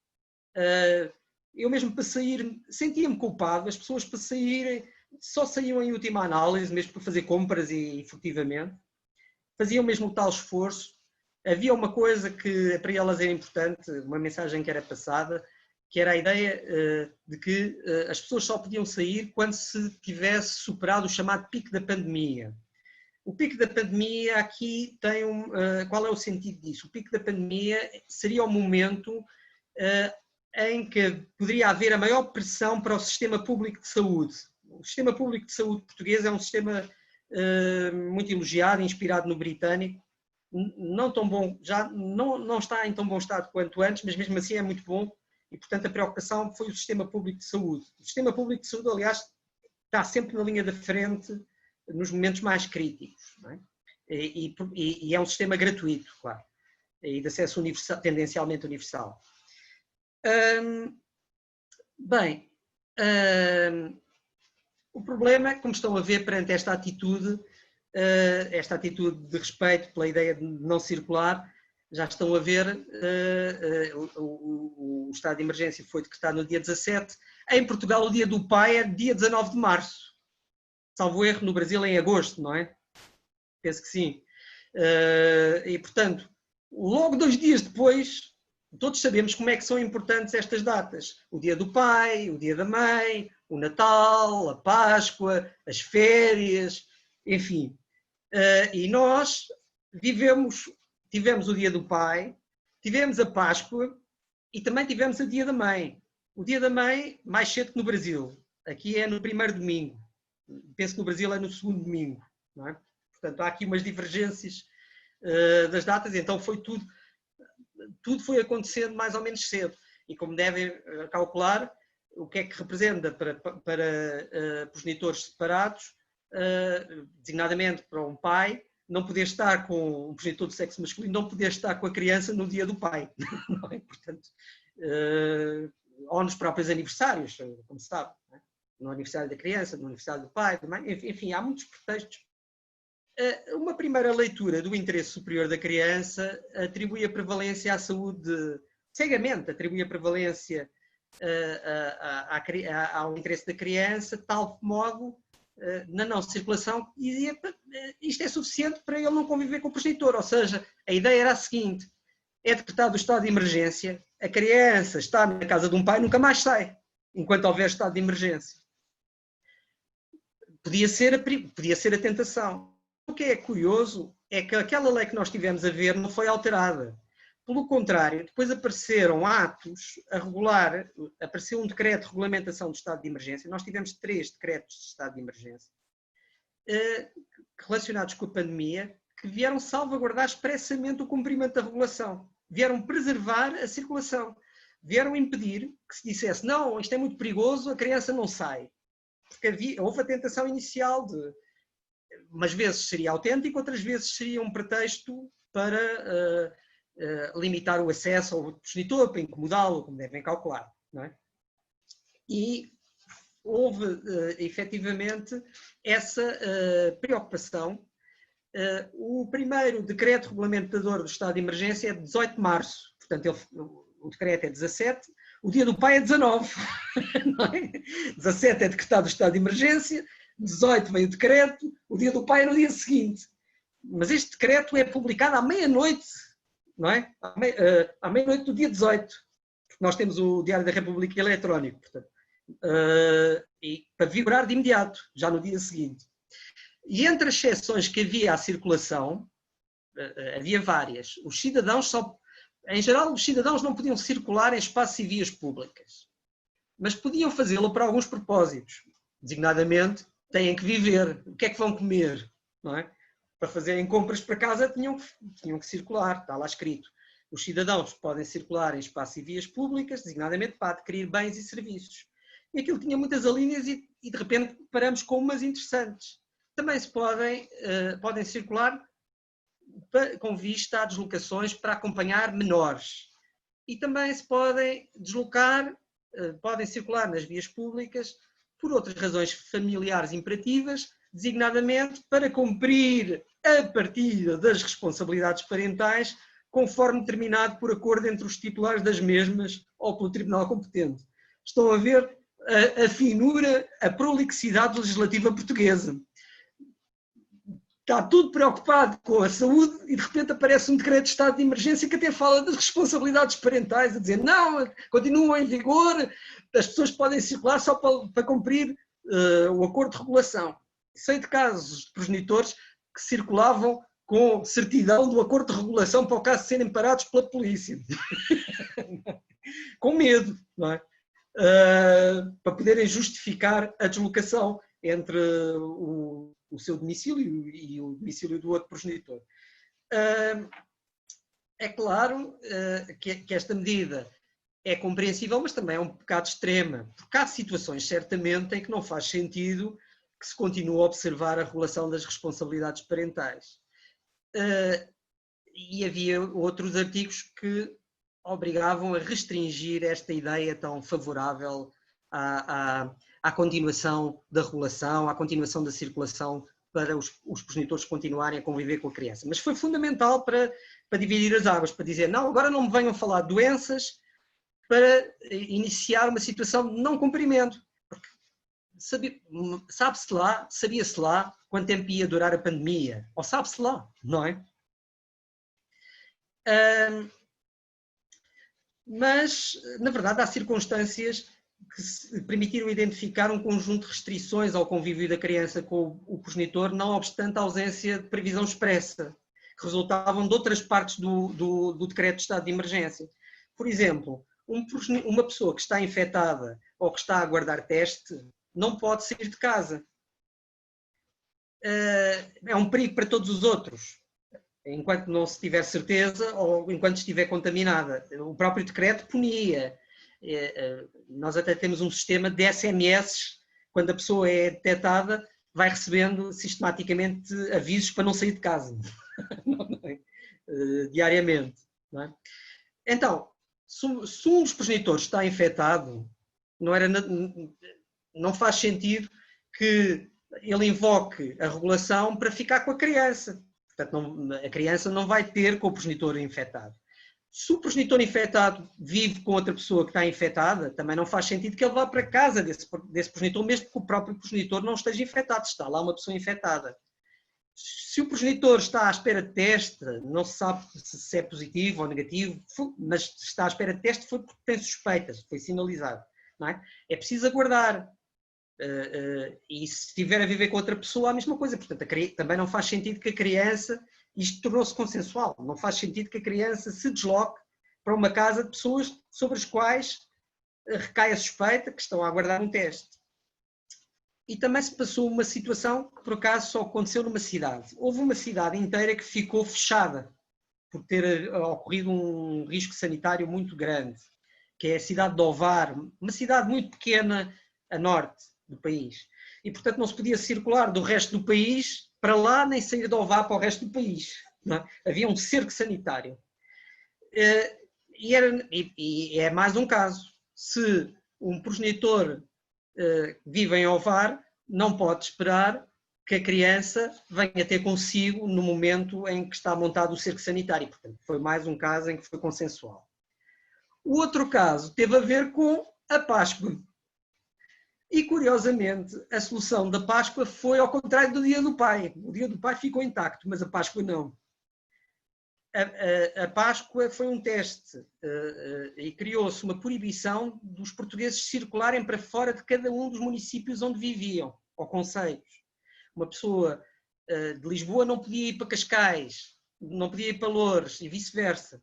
Eu mesmo para sair, sentia-me culpado. As pessoas para saírem só saíam em última análise, mesmo para fazer compras e furtivamente. Faziam mesmo o tal esforço. havia uma coisa que para elas era importante, uma mensagem que era passada, que era a ideia de que as pessoas só podiam sair quando se tivesse superado o chamado pico da pandemia. O pico da pandemia aqui tem qual é o sentido disso? O pico da pandemia seria o momento em que poderia haver a maior pressão para o sistema público de saúde. O sistema público de saúde português é um sistema muito elogiado, inspirado no britânico, não tão bom, já não está em tão bom estado quanto antes, mas mesmo assim é muito bom. E, portanto, a preocupação foi o sistema público de saúde. O sistema público de saúde, aliás, está sempre na linha da frente nos momentos mais críticos. Não é? E é um sistema gratuito, claro, e de acesso universal, tendencialmente universal. O problema, como estão a ver perante esta atitude de respeito pela ideia de não circular, já estão a ver, o estado de emergência foi decretado no dia 17, em Portugal o dia do pai é dia 19 de março, salvo erro, no Brasil em agosto, não é? Penso que sim. E portanto, logo 2 dias depois, todos sabemos como é que são importantes estas datas. O dia do pai, o dia da mãe, o Natal, a Páscoa, as férias, enfim. E nós tivemos o dia do pai, tivemos a Páscoa e também tivemos o dia da mãe. O dia da mãe mais cedo que no Brasil. Aqui é no primeiro domingo. Penso que no Brasil é no segundo domingo. Não é? Portanto, há aqui umas divergências das datas, então foi tudo foi acontecendo mais ou menos cedo. E como devem calcular, o que é que representa para progenitores separados, designadamente para um pai, não poder estar com um progenitor do sexo masculino, não poder estar com a criança no dia do pai. Não é? Portanto, ou nos próprios aniversários, como se sabe. Não é? No aniversário da criança, no aniversário do pai, da mãe, enfim, há muitos pretextos. Uma primeira leitura do interesse superior da criança atribui a prevalência à saúde, cegamente atribui a prevalência ao interesse da criança, de tal modo, na não circulação, que dizia isto é suficiente para ele não conviver com o progenitor. Ou seja, a ideia era a seguinte: é decretado o estado de emergência, a criança está na casa de um pai, nunca mais sai, enquanto houver estado de emergência. Podia ser a tentação. O que é curioso é que aquela lei que nós tivemos a ver não foi alterada. Pelo contrário, depois apareceram atos a regular, apareceu um decreto de regulamentação do estado de emergência. Nós tivemos 3 decretos de estado de emergência relacionados com a pandemia, que vieram salvaguardar expressamente o cumprimento da regulação. Vieram preservar a circulação. Vieram impedir que se dissesse: não, isto é muito perigoso, a criança não sai. Porque houve a tentação inicial de... Umas vezes seria autêntico, outras vezes seria um pretexto para limitar o acesso ao progenitor, para incomodá-lo, como devem calcular. Não é? E houve, efetivamente, essa preocupação. O primeiro decreto regulamentador do estado de emergência é de 18 de março. Portanto, o decreto é 17, o dia do pai é 19. Não é? 17 é decretado o estado de emergência, 18 veio o decreto, o dia do pai é no dia seguinte. Mas este decreto é publicado à meia-noite, não é? À meia-noite do dia 18, porque nós temos o Diário da República eletrónico, portanto, e para vigorar de imediato, já no dia seguinte. E entre as exceções que havia à circulação, havia várias. Os cidadãos em geral, os cidadãos não podiam circular em espaços e vias públicas, mas podiam fazê-lo para alguns propósitos. Designadamente, têm que viver. O que é que vão comer? Não é? Para fazerem compras para casa tinham que circular, está lá escrito. Os cidadãos podem circular em espaços e vias públicas, designadamente para adquirir bens e serviços. E aquilo tinha muitas alíneas e de repente paramos com umas interessantes. Também se podem circular com vista a deslocações para acompanhar menores. E também se podem podem circular nas vias públicas por outras razões familiares imperativas, designadamente para cumprir a partida das responsabilidades parentais, conforme determinado por acordo entre os titulares das mesmas ou pelo tribunal competente. Estão a ver a finura, a prolixidade legislativa portuguesa. está tudo preocupado com a saúde e de repente aparece um decreto de estado de emergência que até fala das responsabilidades parentais, a dizer não, continuam em vigor, as pessoas podem circular só para cumprir o acordo de regulação. Sei de casos de progenitores que circulavam com certidão do acordo de regulação para o caso de serem parados pela polícia. Com medo, não é? Para poderem justificar a deslocação entre o seu domicílio e o domicílio do outro progenitor. É claro que esta medida é compreensível, mas também é um bocado extrema, porque há situações, certamente, em que não faz sentido que se continue a observar a regulação das responsabilidades parentais. E havia outros artigos que obrigavam a restringir esta ideia tão favorável à continuação da regulação, à continuação da circulação para os progenitores continuarem a conviver com a criança. Mas foi fundamental para dividir as águas, para dizer, não, agora não me venham falar de doenças para iniciar uma situação de não cumprimento. Porque sabia-se lá quanto tempo ia durar a pandemia, ou sabe-se lá, não é? Mas, na verdade, há circunstâncias que permitiram identificar um conjunto de restrições ao convívio da criança com o progenitor, não obstante a ausência de previsão expressa, que resultavam de outras partes do decreto de estado de emergência. Por exemplo, uma pessoa que está infectada ou que está a aguardar teste não pode sair de casa. É um perigo para todos os outros, enquanto não se tiver certeza ou enquanto estiver contaminada. O próprio decreto punia. Nós até temos um sistema de SMS, quando a pessoa é detectada, vai recebendo sistematicamente avisos para não sair de casa, diariamente. Não é? Então, se um dos progenitores está infectado, não faz sentido que ele invoque a regulação para ficar com a criança. Portanto, a criança não vai ter com o progenitor infectado. Se o progenitor infectado vive com outra pessoa que está infectada, também não faz sentido que ele vá para casa desse progenitor, mesmo que o próprio progenitor não esteja infectado, está lá uma pessoa infectada. Se o progenitor está à espera de teste, não se sabe se é positivo ou negativo, mas se está à espera de teste foi porque tem suspeitas, foi sinalizado. Não é? É preciso aguardar. E se estiver a viver com outra pessoa, a mesma coisa. Portanto, também não faz sentido que a criança, isto tornou-se consensual, não faz sentido que a criança se desloque para uma casa de pessoas sobre as quais recai a suspeita que estão a aguardar um teste. E também se passou uma situação que por acaso só aconteceu numa cidade. Houve uma cidade inteira que ficou fechada por ter ocorrido um risco sanitário muito grande, que é a cidade de Ovar, uma cidade muito pequena a norte do país. E, portanto, não se podia circular do resto do país para lá, nem sair de Ovar para o resto do país. Não é? Havia um cerco sanitário. E é mais um caso. Se um progenitor vive em Ovar, não pode esperar que a criança venha ter consigo no momento em que está montado o cerco sanitário. Portanto, foi mais um caso em que foi consensual. O outro caso teve a ver com a Páscoa. E, curiosamente, a solução da Páscoa foi ao contrário do Dia do Pai. O Dia do Pai ficou intacto, mas a Páscoa não. A Páscoa foi um teste e criou-se uma proibição dos portugueses circularem para fora de cada um dos municípios onde viviam, ou concelhos. Uma pessoa de Lisboa não podia ir para Cascais, não podia ir para Loures e vice-versa.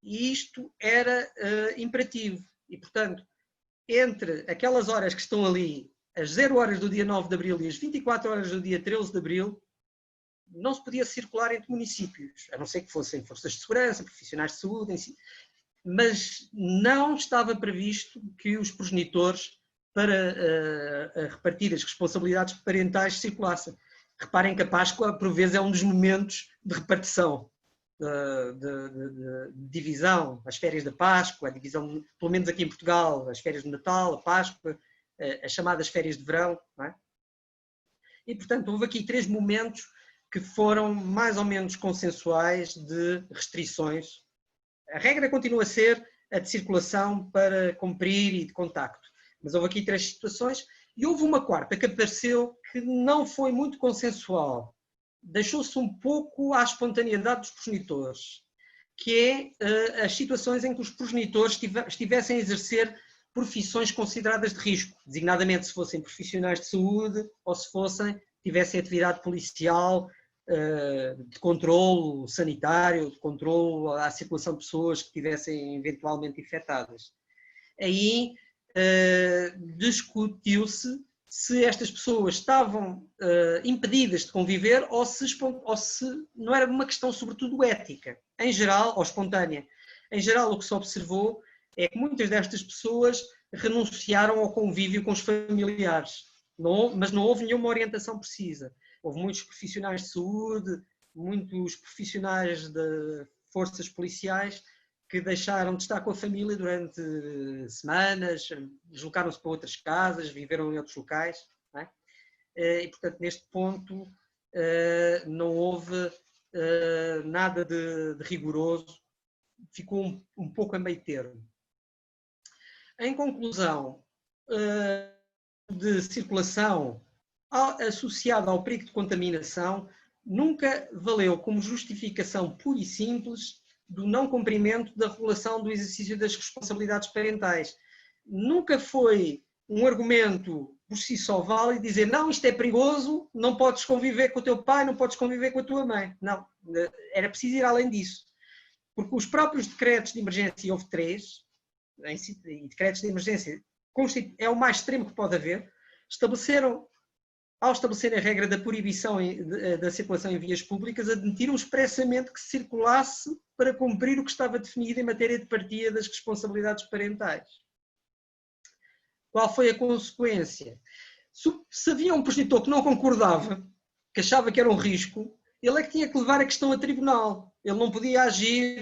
E isto era imperativo. E, portanto, entre aquelas horas que estão ali, as 0 horas do dia 9 de Abril e as 24 horas do dia 13 de Abril, não se podia circular entre municípios, a não ser que fossem forças de segurança, profissionais de saúde, mas não estava previsto que os progenitores, para repartir as responsabilidades parentais, circulassem. Reparem que a Páscoa, por vezes, é um dos momentos de repartição, de divisão, as férias da Páscoa, a divisão, pelo menos aqui em Portugal, as férias de Natal, a Páscoa, as chamadas férias de verão. Não é? E, portanto, houve aqui 3 momentos que foram mais ou menos consensuais de restrições. A regra continua a ser a de circulação para cumprir e de contacto, mas houve aqui 3 situações e houve uma quarta que apareceu que não foi muito consensual deixou-se um pouco à espontaneidade dos progenitores, que é as situações em que os progenitores estivessem a exercer profissões consideradas de risco, designadamente se fossem profissionais de saúde ou se tivessem atividade policial, de controlo sanitário, de controlo à circulação de pessoas que estivessem eventualmente infectadas. Aí discutiu-se se estas pessoas estavam impedidas de conviver ou se não era uma questão sobretudo ética, em geral, ou espontânea. Em geral, o que se observou é que muitas destas pessoas renunciaram ao convívio com os familiares, mas não houve nenhuma orientação precisa. Houve muitos profissionais de saúde, muitos profissionais de forças policiais que deixaram de estar com a família durante semanas, deslocaram-se para outras casas, viveram em outros locais. Não é? E, portanto, neste ponto não houve nada de rigoroso, ficou um pouco a meio termo. Em conclusão, de circulação associada ao perigo de contaminação nunca valeu como justificação pura e simples do não cumprimento da regulação do exercício das responsabilidades parentais. Nunca foi um argumento por si só válido dizer não, isto é perigoso, não podes conviver com o teu pai, não podes conviver com a tua mãe. Não, era preciso ir além disso. Porque os próprios decretos de emergência, houve 3, e decretos de emergência é o mais extremo que pode haver, ao estabelecer a regra da proibição da circulação em vias públicas, admitiram expressamente que se circulasse para cumprir o que estava definido em matéria de partilha das responsabilidades parentais. Qual foi a consequência? Se havia um progenitor que não concordava, que achava que era um risco, ele é que tinha que levar a questão a tribunal. Ele não podia agir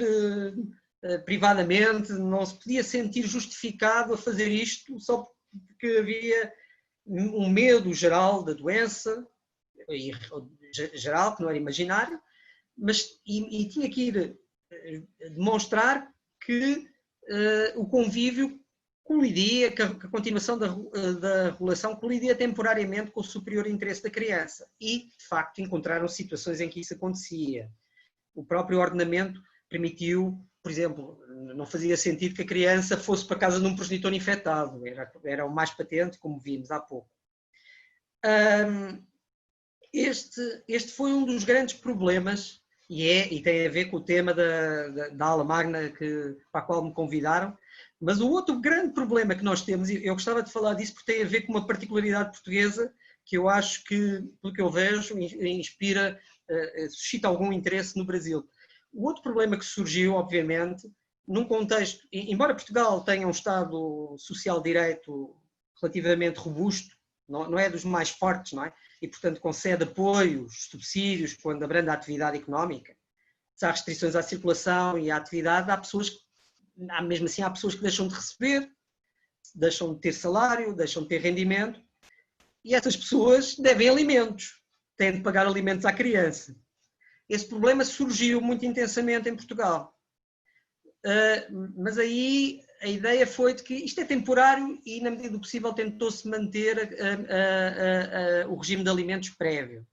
privadamente, não se podia sentir justificado a fazer isto só porque havia um medo geral da doença, geral, que não era imaginário, mas e tinha que ir demonstrar que o convívio colidia, que a continuação da relação colidia temporariamente com o superior interesse da criança. E, de facto, encontraram situações em que isso acontecia. O próprio ordenamento permitiu, por exemplo, não fazia sentido que a criança fosse para casa de um progenitor infectado, era o mais patente, como vimos há pouco. Este foi um dos grandes problemas, e tem a ver com o tema da aula magna para a qual me convidaram, mas o outro grande problema que nós temos, e eu gostava de falar disso porque tem a ver com uma particularidade portuguesa que eu acho que, pelo que eu vejo, inspira, suscita algum interesse no Brasil. O outro problema que surgiu, obviamente, num contexto, embora Portugal tenha um Estado social de direito relativamente robusto, não é dos mais fortes, não é? E, portanto, concede apoios, subsídios, quando abranda a atividade económica. Se há restrições à circulação e à atividade, mesmo assim há pessoas que deixam de receber, deixam de ter salário, deixam de ter rendimento, e essas pessoas devem alimentos, têm de pagar alimentos à criança. Esse problema surgiu muito intensamente em Portugal. Mas aí a ideia foi de que isto é temporário e, na medida do possível, tentou-se manter o regime de alimentos prévio.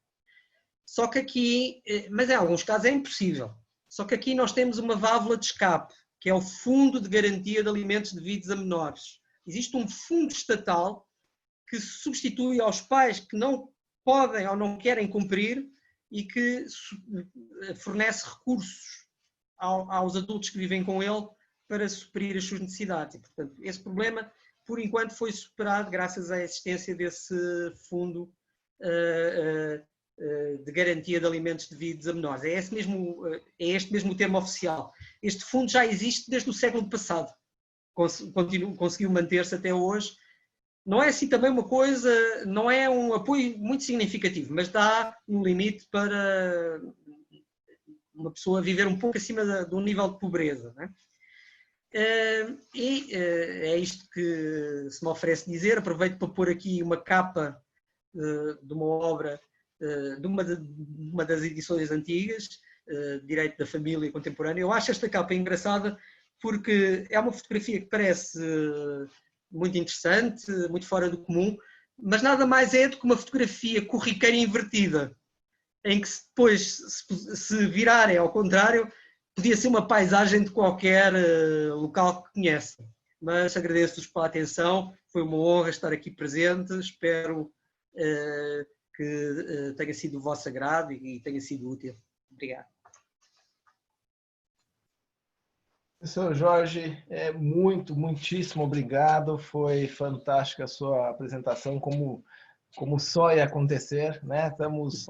Só que aqui, mas em alguns casos é impossível, só que aqui nós temos uma válvula de escape, que é o Fundo de Garantia de Alimentos Devidos a Menores. Existe um fundo estatal que se substitui aos pais que não podem ou não querem cumprir e que fornece recursos aos adultos que vivem com ele para suprir as suas necessidades. E, portanto, esse problema, por enquanto, foi superado graças à existência desse fundo de garantia de alimentos devidos a menores. É este mesmo o termo oficial. Este fundo já existe desde o século passado. Conseguiu manter-se até hoje. Não é assim também uma coisa, não é um apoio muito significativo, mas dá um limite para uma pessoa viver um pouco acima do nível de pobreza. Não é? É isto que se me oferece dizer. Aproveito para pôr aqui uma capa de uma obra, de uma das edições antigas, Direito da Família Contemporânea. Eu acho esta capa engraçada porque é uma fotografia que parece muito interessante, muito fora do comum, mas nada mais é do que uma fotografia corriqueira invertida. em que depois, se virarem ao contrário, podia ser uma paisagem de qualquer local que conhecem. Mas agradeço-vos pela atenção, foi uma honra estar aqui presente, espero que tenha sido do vosso agrado e tenha sido útil. Obrigado. Professor Jorge, muitíssimo obrigado, foi fantástica a sua apresentação, como só ia acontecer, né? Estamos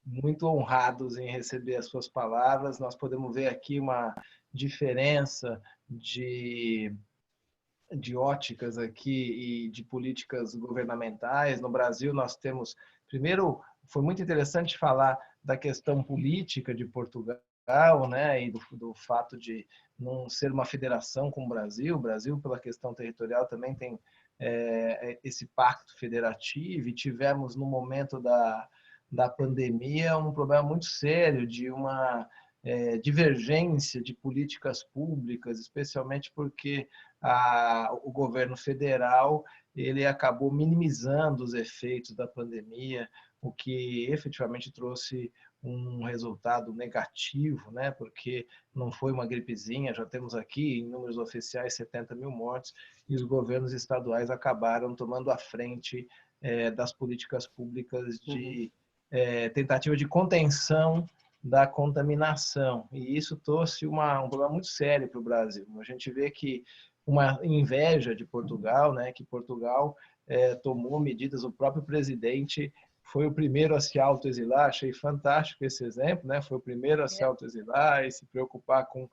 muito honrados em receber as suas palavras, nós podemos ver aqui uma diferença de óticas aqui e de políticas governamentais. No Brasil, nós temos, primeiro, foi muito interessante falar da questão política de Portugal, né, e do fato de não ser uma federação como o Brasil. O Brasil, pela questão territorial, também tem esse pacto federativo, e tivemos, no momento da pandemia, um problema muito sério de uma divergência de políticas públicas, especialmente porque o governo federal ele acabou minimizando os efeitos da pandemia, o que efetivamente trouxe um resultado negativo, né? Porque não foi uma gripezinha, já temos aqui, em números oficiais, 70 mil mortes, e os governos estaduais acabaram tomando a frente das políticas públicas de tentativa de contenção da contaminação. E isso trouxe um problema muito sério para o Brasil. A gente vê que uma inveja de Portugal, né? Que Portugal tomou medidas, o próprio presidente foi o primeiro a se autoexilar, achei fantástico esse exemplo, né? Foi o primeiro a se autoexilar e se preocupar com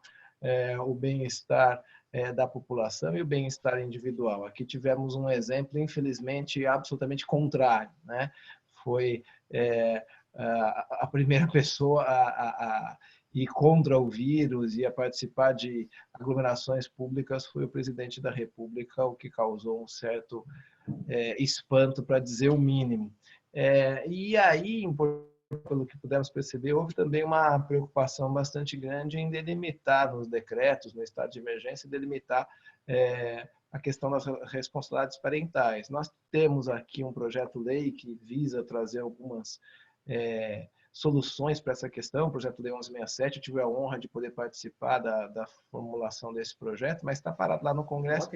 o bem-estar da população e o bem-estar individual. Aqui tivemos um exemplo, infelizmente, absolutamente contrário, né? Foi a primeira pessoa a ir contra o vírus e a participar de aglomerações públicas foi o presidente da República, o que causou um certo espanto, para dizer o mínimo. E aí, pelo que pudemos perceber, houve também uma preocupação bastante grande em delimitar nos decretos, no estado de emergência, delimitar a questão das responsabilidades parentais. Nós temos aqui um projeto-lei que visa trazer algumas soluções para essa questão, o projeto-lei 1167. Eu tive a honra de poder participar da formulação desse projeto, mas está parado lá no Congresso.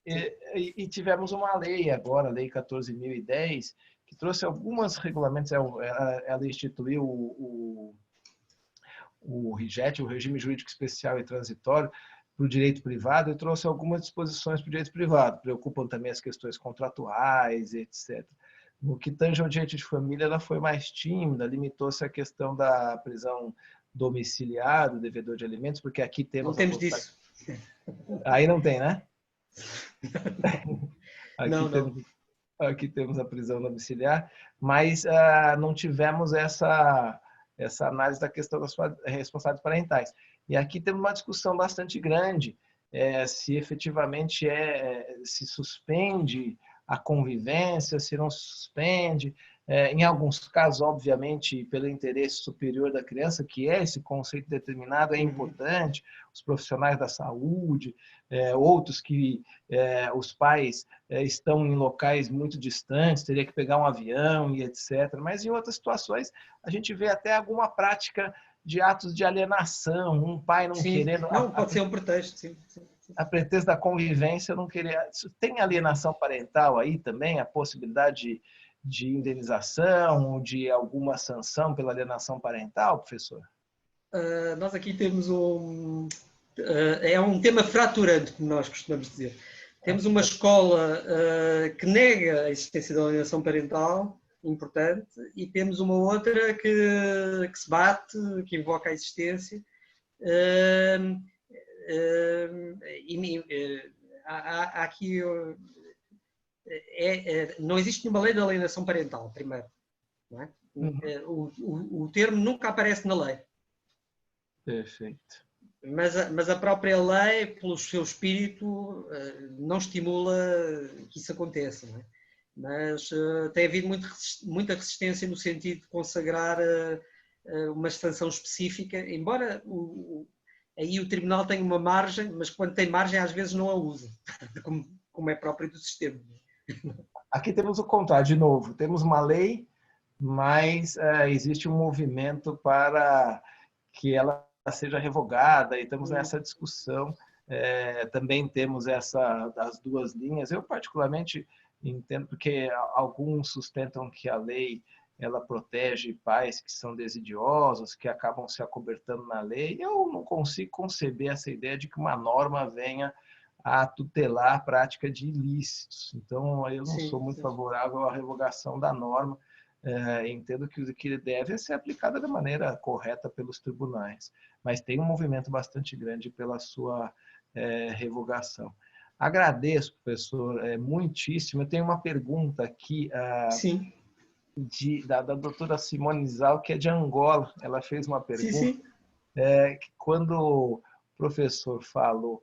E tivemos uma lei agora, a Lei 14.010, que trouxe alguns regulamentos. Ela instituiu o RIJET, o Regime Jurídico Especial e Transitório, para o direito privado, e trouxe algumas disposições para o direito privado. Preocupam também as questões contratuais, etc. No que tange ao direito de família, ela foi mais tímida, limitou-se à questão da prisão domiciliar do devedor de alimentos, porque aqui temos... Não temos disso. Aí não tem, né? Aqui temos a prisão domiciliar, mas não tivemos essa análise da questão das responsabilidades parentais. E aqui temos uma discussão bastante grande se efetivamente se suspende a convivência, se não se suspende. Em alguns casos, obviamente, pelo interesse superior da criança, que esse conceito determinado, é importante, os profissionais da saúde, outros que os pais estão em locais muito distantes, teria que pegar um avião e etc. Mas em outras situações, a gente vê até alguma prática de atos de alienação, um pai não querendo... Não, pode ser um pretexto, sim. A pretexto da convivência, não querer... Tem alienação parental aí também, a possibilidade de indenização, de alguma sanção pela alienação parental, professor? Nós aqui temos é um tema fraturante, como nós costumamos dizer. Temos uma escola que nega a existência da alienação parental, importante, e temos uma outra que se bate, que invoca a existência. Há aqui... não existe nenhuma lei de alienação parental, primeiro. Não é? O termo nunca aparece na lei. Perfeito. Mas a própria lei, pelo seu espírito, não estimula que isso aconteça. Não é? Mas tem havido muita resistência no sentido de consagrar uma sanção específica, embora aí o tribunal tenha uma margem, mas quando tem margem às vezes não a usa, como é próprio do sistema. Aqui temos o contrário, de novo. Temos uma lei mas existe um movimento para que ela seja revogada e estamos nessa discussão. Também temos as duas linhas. Eu particularmente entendo porque alguns sustentam que a lei ela protege pais que são desidiosos, que acabam se acobertando na lei. Eu não consigo conceber essa ideia de que uma norma venha a tutelar a prática de ilícitos. Então, eu não sou muito favorável à revogação da norma. Entendo que o que deve ser aplicada da maneira correta pelos tribunais, mas tem um movimento bastante grande pela sua revogação. Agradeço, professor, muitíssimo. Eu tenho uma pergunta aqui da doutora Simone Zal, que é de Angola. Ela fez uma pergunta que quando o professor falou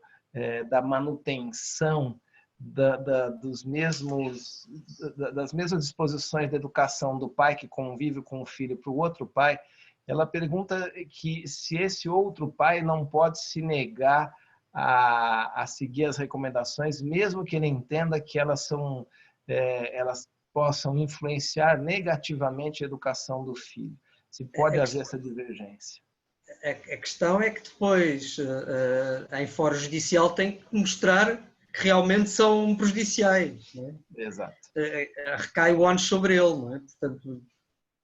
da manutenção das mesmas disposições da educação do pai que convive com o filho para o outro pai, ela pergunta que se esse outro pai não pode se negar a seguir as recomendações, mesmo que ele entenda que elas possam influenciar negativamente a educação do filho. Se pode haver essa divergência. A questão é que depois, em foro judicial, tem que mostrar que realmente são prejudiciais. Não é? Exato. Recai o ônus sobre ele. Não é? Portanto,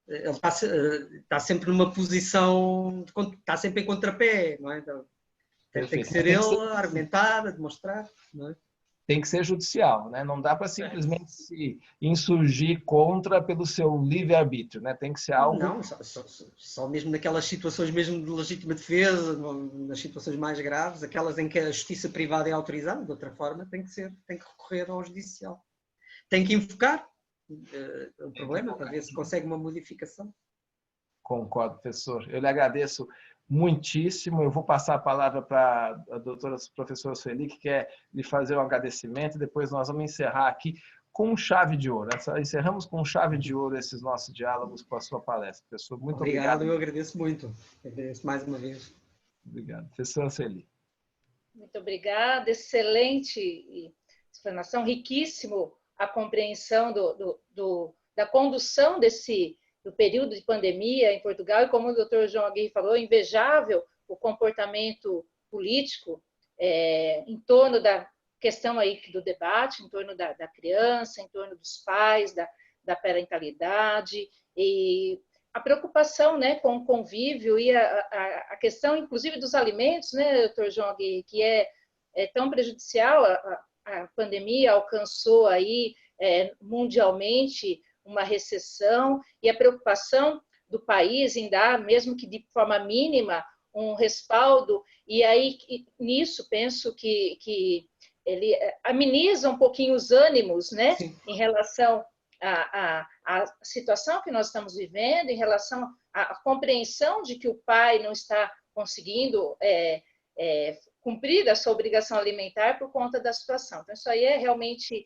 ele está sempre numa posição, está sempre em contrapé. Não é? Então, tem que ser ele a argumentar, a demonstrar. Não é? Tem que ser judicial, né? Não dá para simplesmente se insurgir contra pelo seu livre-arbítrio, né? Tem que ser algo... Não, só mesmo naquelas situações mesmo de legítima defesa, nas situações mais graves, aquelas em que a justiça privada é autorizada, de outra forma tem que recorrer ao judicial. Tem que invocar o problema para ver se consegue uma modificação. Concordo, professor. Eu lhe agradeço muitíssimo. Eu vou passar a palavra para a professora Sueli, que quer lhe fazer um agradecimento, e depois nós vamos encerrar aqui com chave de ouro. Encerramos com chave de ouro esses nossos diálogos com a sua palestra. Professor, muito obrigado. Eu agradeço muito. Agradeço mais uma vez. Obrigado. Professora Sueli. Muito obrigada. Excelente explanação, riquíssimo a compreensão da condução do período de pandemia em Portugal, e como o Dr. João Aguirre falou, invejável o comportamento político em torno da questão aí do debate, em torno da criança, em torno dos pais, da parentalidade, e a preocupação, né, com o convívio e a questão, inclusive, dos alimentos, né, Dr. João Aguirre, que é tão prejudicial. A pandemia alcançou aí mundialmente uma recessão, e a preocupação do país em dar, mesmo que de forma mínima, um respaldo, e aí nisso penso que ele ameniza um pouquinho os ânimos, né, em relação à situação que nós estamos vivendo, em relação à compreensão de que o pai não está conseguindo cumprir a sua obrigação alimentar por conta da situação. Então, isso aí é realmente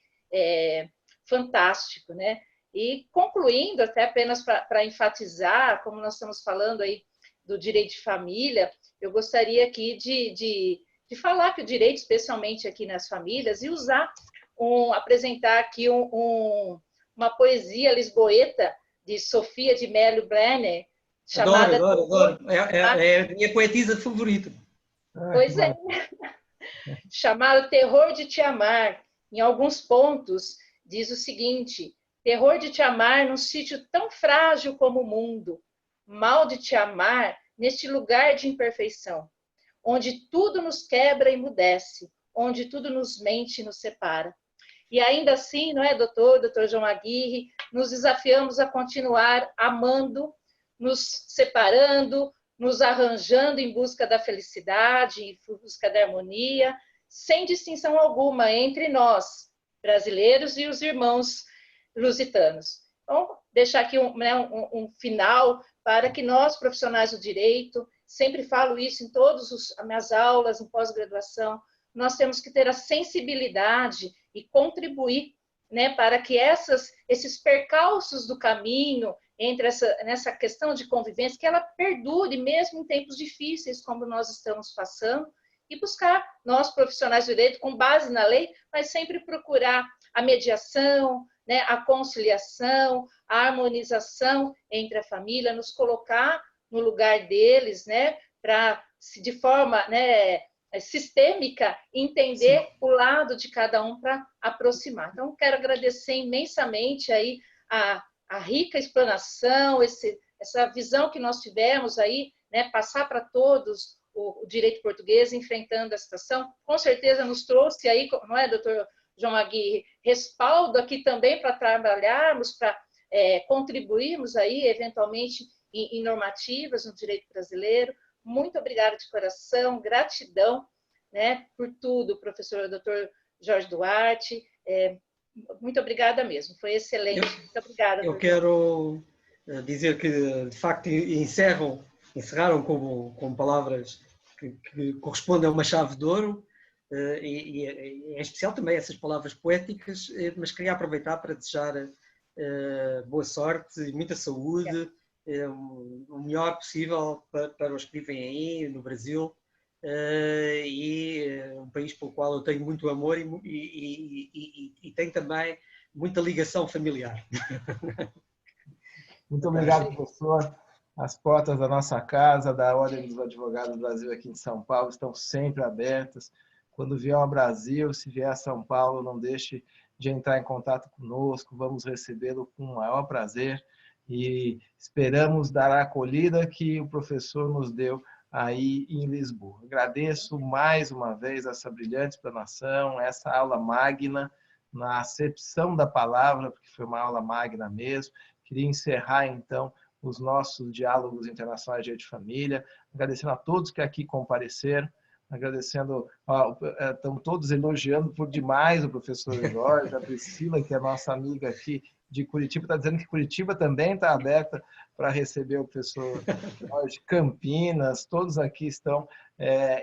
fantástico, né? E concluindo, até apenas para enfatizar, como nós estamos falando aí do direito de família, eu gostaria aqui de falar que o direito, especialmente aqui nas famílias, e apresentar aqui uma poesia lisboeta de Sofia de Melo Brenner, chamada... Adoro. É a minha poetisa favorita. Pois é. Chamada Terror de Te Amar. Em alguns pontos, diz o seguinte: terror de te amar num sítio tão frágil como o mundo, mal de te amar neste lugar de imperfeição, onde tudo nos quebra e emudece, onde tudo nos mente e nos separa. E ainda assim, não é, doutor João Aguirre, nos desafiamos a continuar amando, nos separando, nos arranjando em busca da felicidade, em busca da harmonia, sem distinção alguma entre nós, brasileiros, e os irmãos lusitanos. Então, deixar aqui um final para que nós, profissionais do direito, sempre falo isso em todas as minhas aulas, em pós-graduação, nós temos que ter a sensibilidade e contribuir, né, para que esses percalços do caminho, nessa questão de convivência, que ela perdure mesmo em tempos difíceis, como nós estamos passando, e buscar, nós profissionais do direito, com base na lei, mas sempre procurar a mediação, né, a conciliação, a harmonização entre a família, nos colocar no lugar deles, né, para, de forma, né, sistêmica, entender o lado de cada um para aproximar. Então, quero agradecer imensamente aí a rica explanação, essa visão que nós tivemos aí, né, passar para todos o direito português, enfrentando a situação, com certeza nos trouxe aí, não é, doutor João Magui, respaldo aqui também para trabalharmos, para contribuirmos aí, eventualmente, em normativas no direito brasileiro. Muito obrigada de coração, gratidão, né, por tudo, professor doutor Jorge Duarte, muito obrigada mesmo, foi excelente. Muito obrigada. Eu quero dizer que, de facto, encerraram com palavras que correspondem a uma chave de ouro, e em especial também essas palavras poéticas, mas queria aproveitar para desejar boa sorte e muita saúde, o melhor possível para os que vivem aí no Brasil, e um país pelo qual eu tenho muito amor e tenho também muita ligação familiar. Muito obrigado, professor. As portas da nossa casa, da Ordem dos Advogados do Brasil aqui em São Paulo, estão sempre abertas. Quando vier ao Brasil, se vier a São Paulo, não deixe de entrar em contato conosco, vamos recebê-lo com o maior prazer e esperamos dar a acolhida que o professor nos deu aí em Lisboa. Agradeço mais uma vez essa brilhante explanação, essa aula magna, na acepção da palavra, porque foi uma aula magna mesmo. Queria encerrar, então, os nossos diálogos internacionais de direito de família, agradecendo a todos que aqui compareceram, agradecendo, estão todos elogiando por demais o professor Jorge, a Priscila, que é nossa amiga aqui de Curitiba, está dizendo que Curitiba também está aberta para receber o professor Jorge, Campinas, todos aqui estão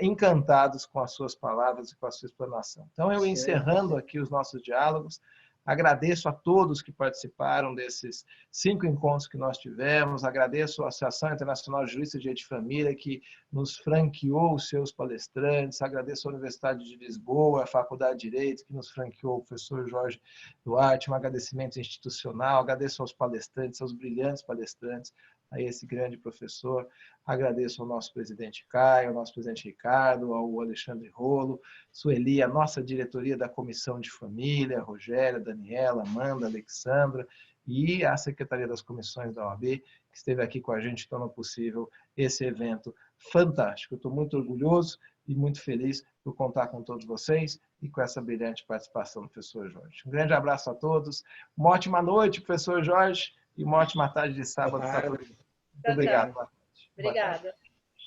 encantados com as suas palavras e com a sua explanação. Então, eu encerrando aqui os nossos diálogos, agradeço a todos que participaram desses 5 encontros que nós tivemos, agradeço a Associação Internacional de Juristas de Direito de Família, que nos franqueou os seus palestrantes, agradeço a Universidade de Lisboa, a Faculdade de Direito, que nos franqueou o professor Jorge Duarte, um agradecimento institucional, agradeço aos palestrantes, aos brilhantes palestrantes, a esse grande professor, agradeço ao nosso presidente Caio, ao nosso presidente Ricardo, ao Alexandre Rolo, Sueli, a nossa diretoria da Comissão de Família, Rogéria, Daniela, Amanda, Alexandra, e a Secretaria das Comissões da OAB, que esteve aqui com a gente, tornando possível esse evento fantástico. Eu estou muito orgulhoso e muito feliz por contar com todos vocês e com essa brilhante participação do professor Jorge. Um grande abraço a todos, uma ótima noite, professor Jorge, e uma ótima tarde de sábado para todos. Muito obrigado. Obrigada.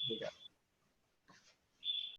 Obrigado.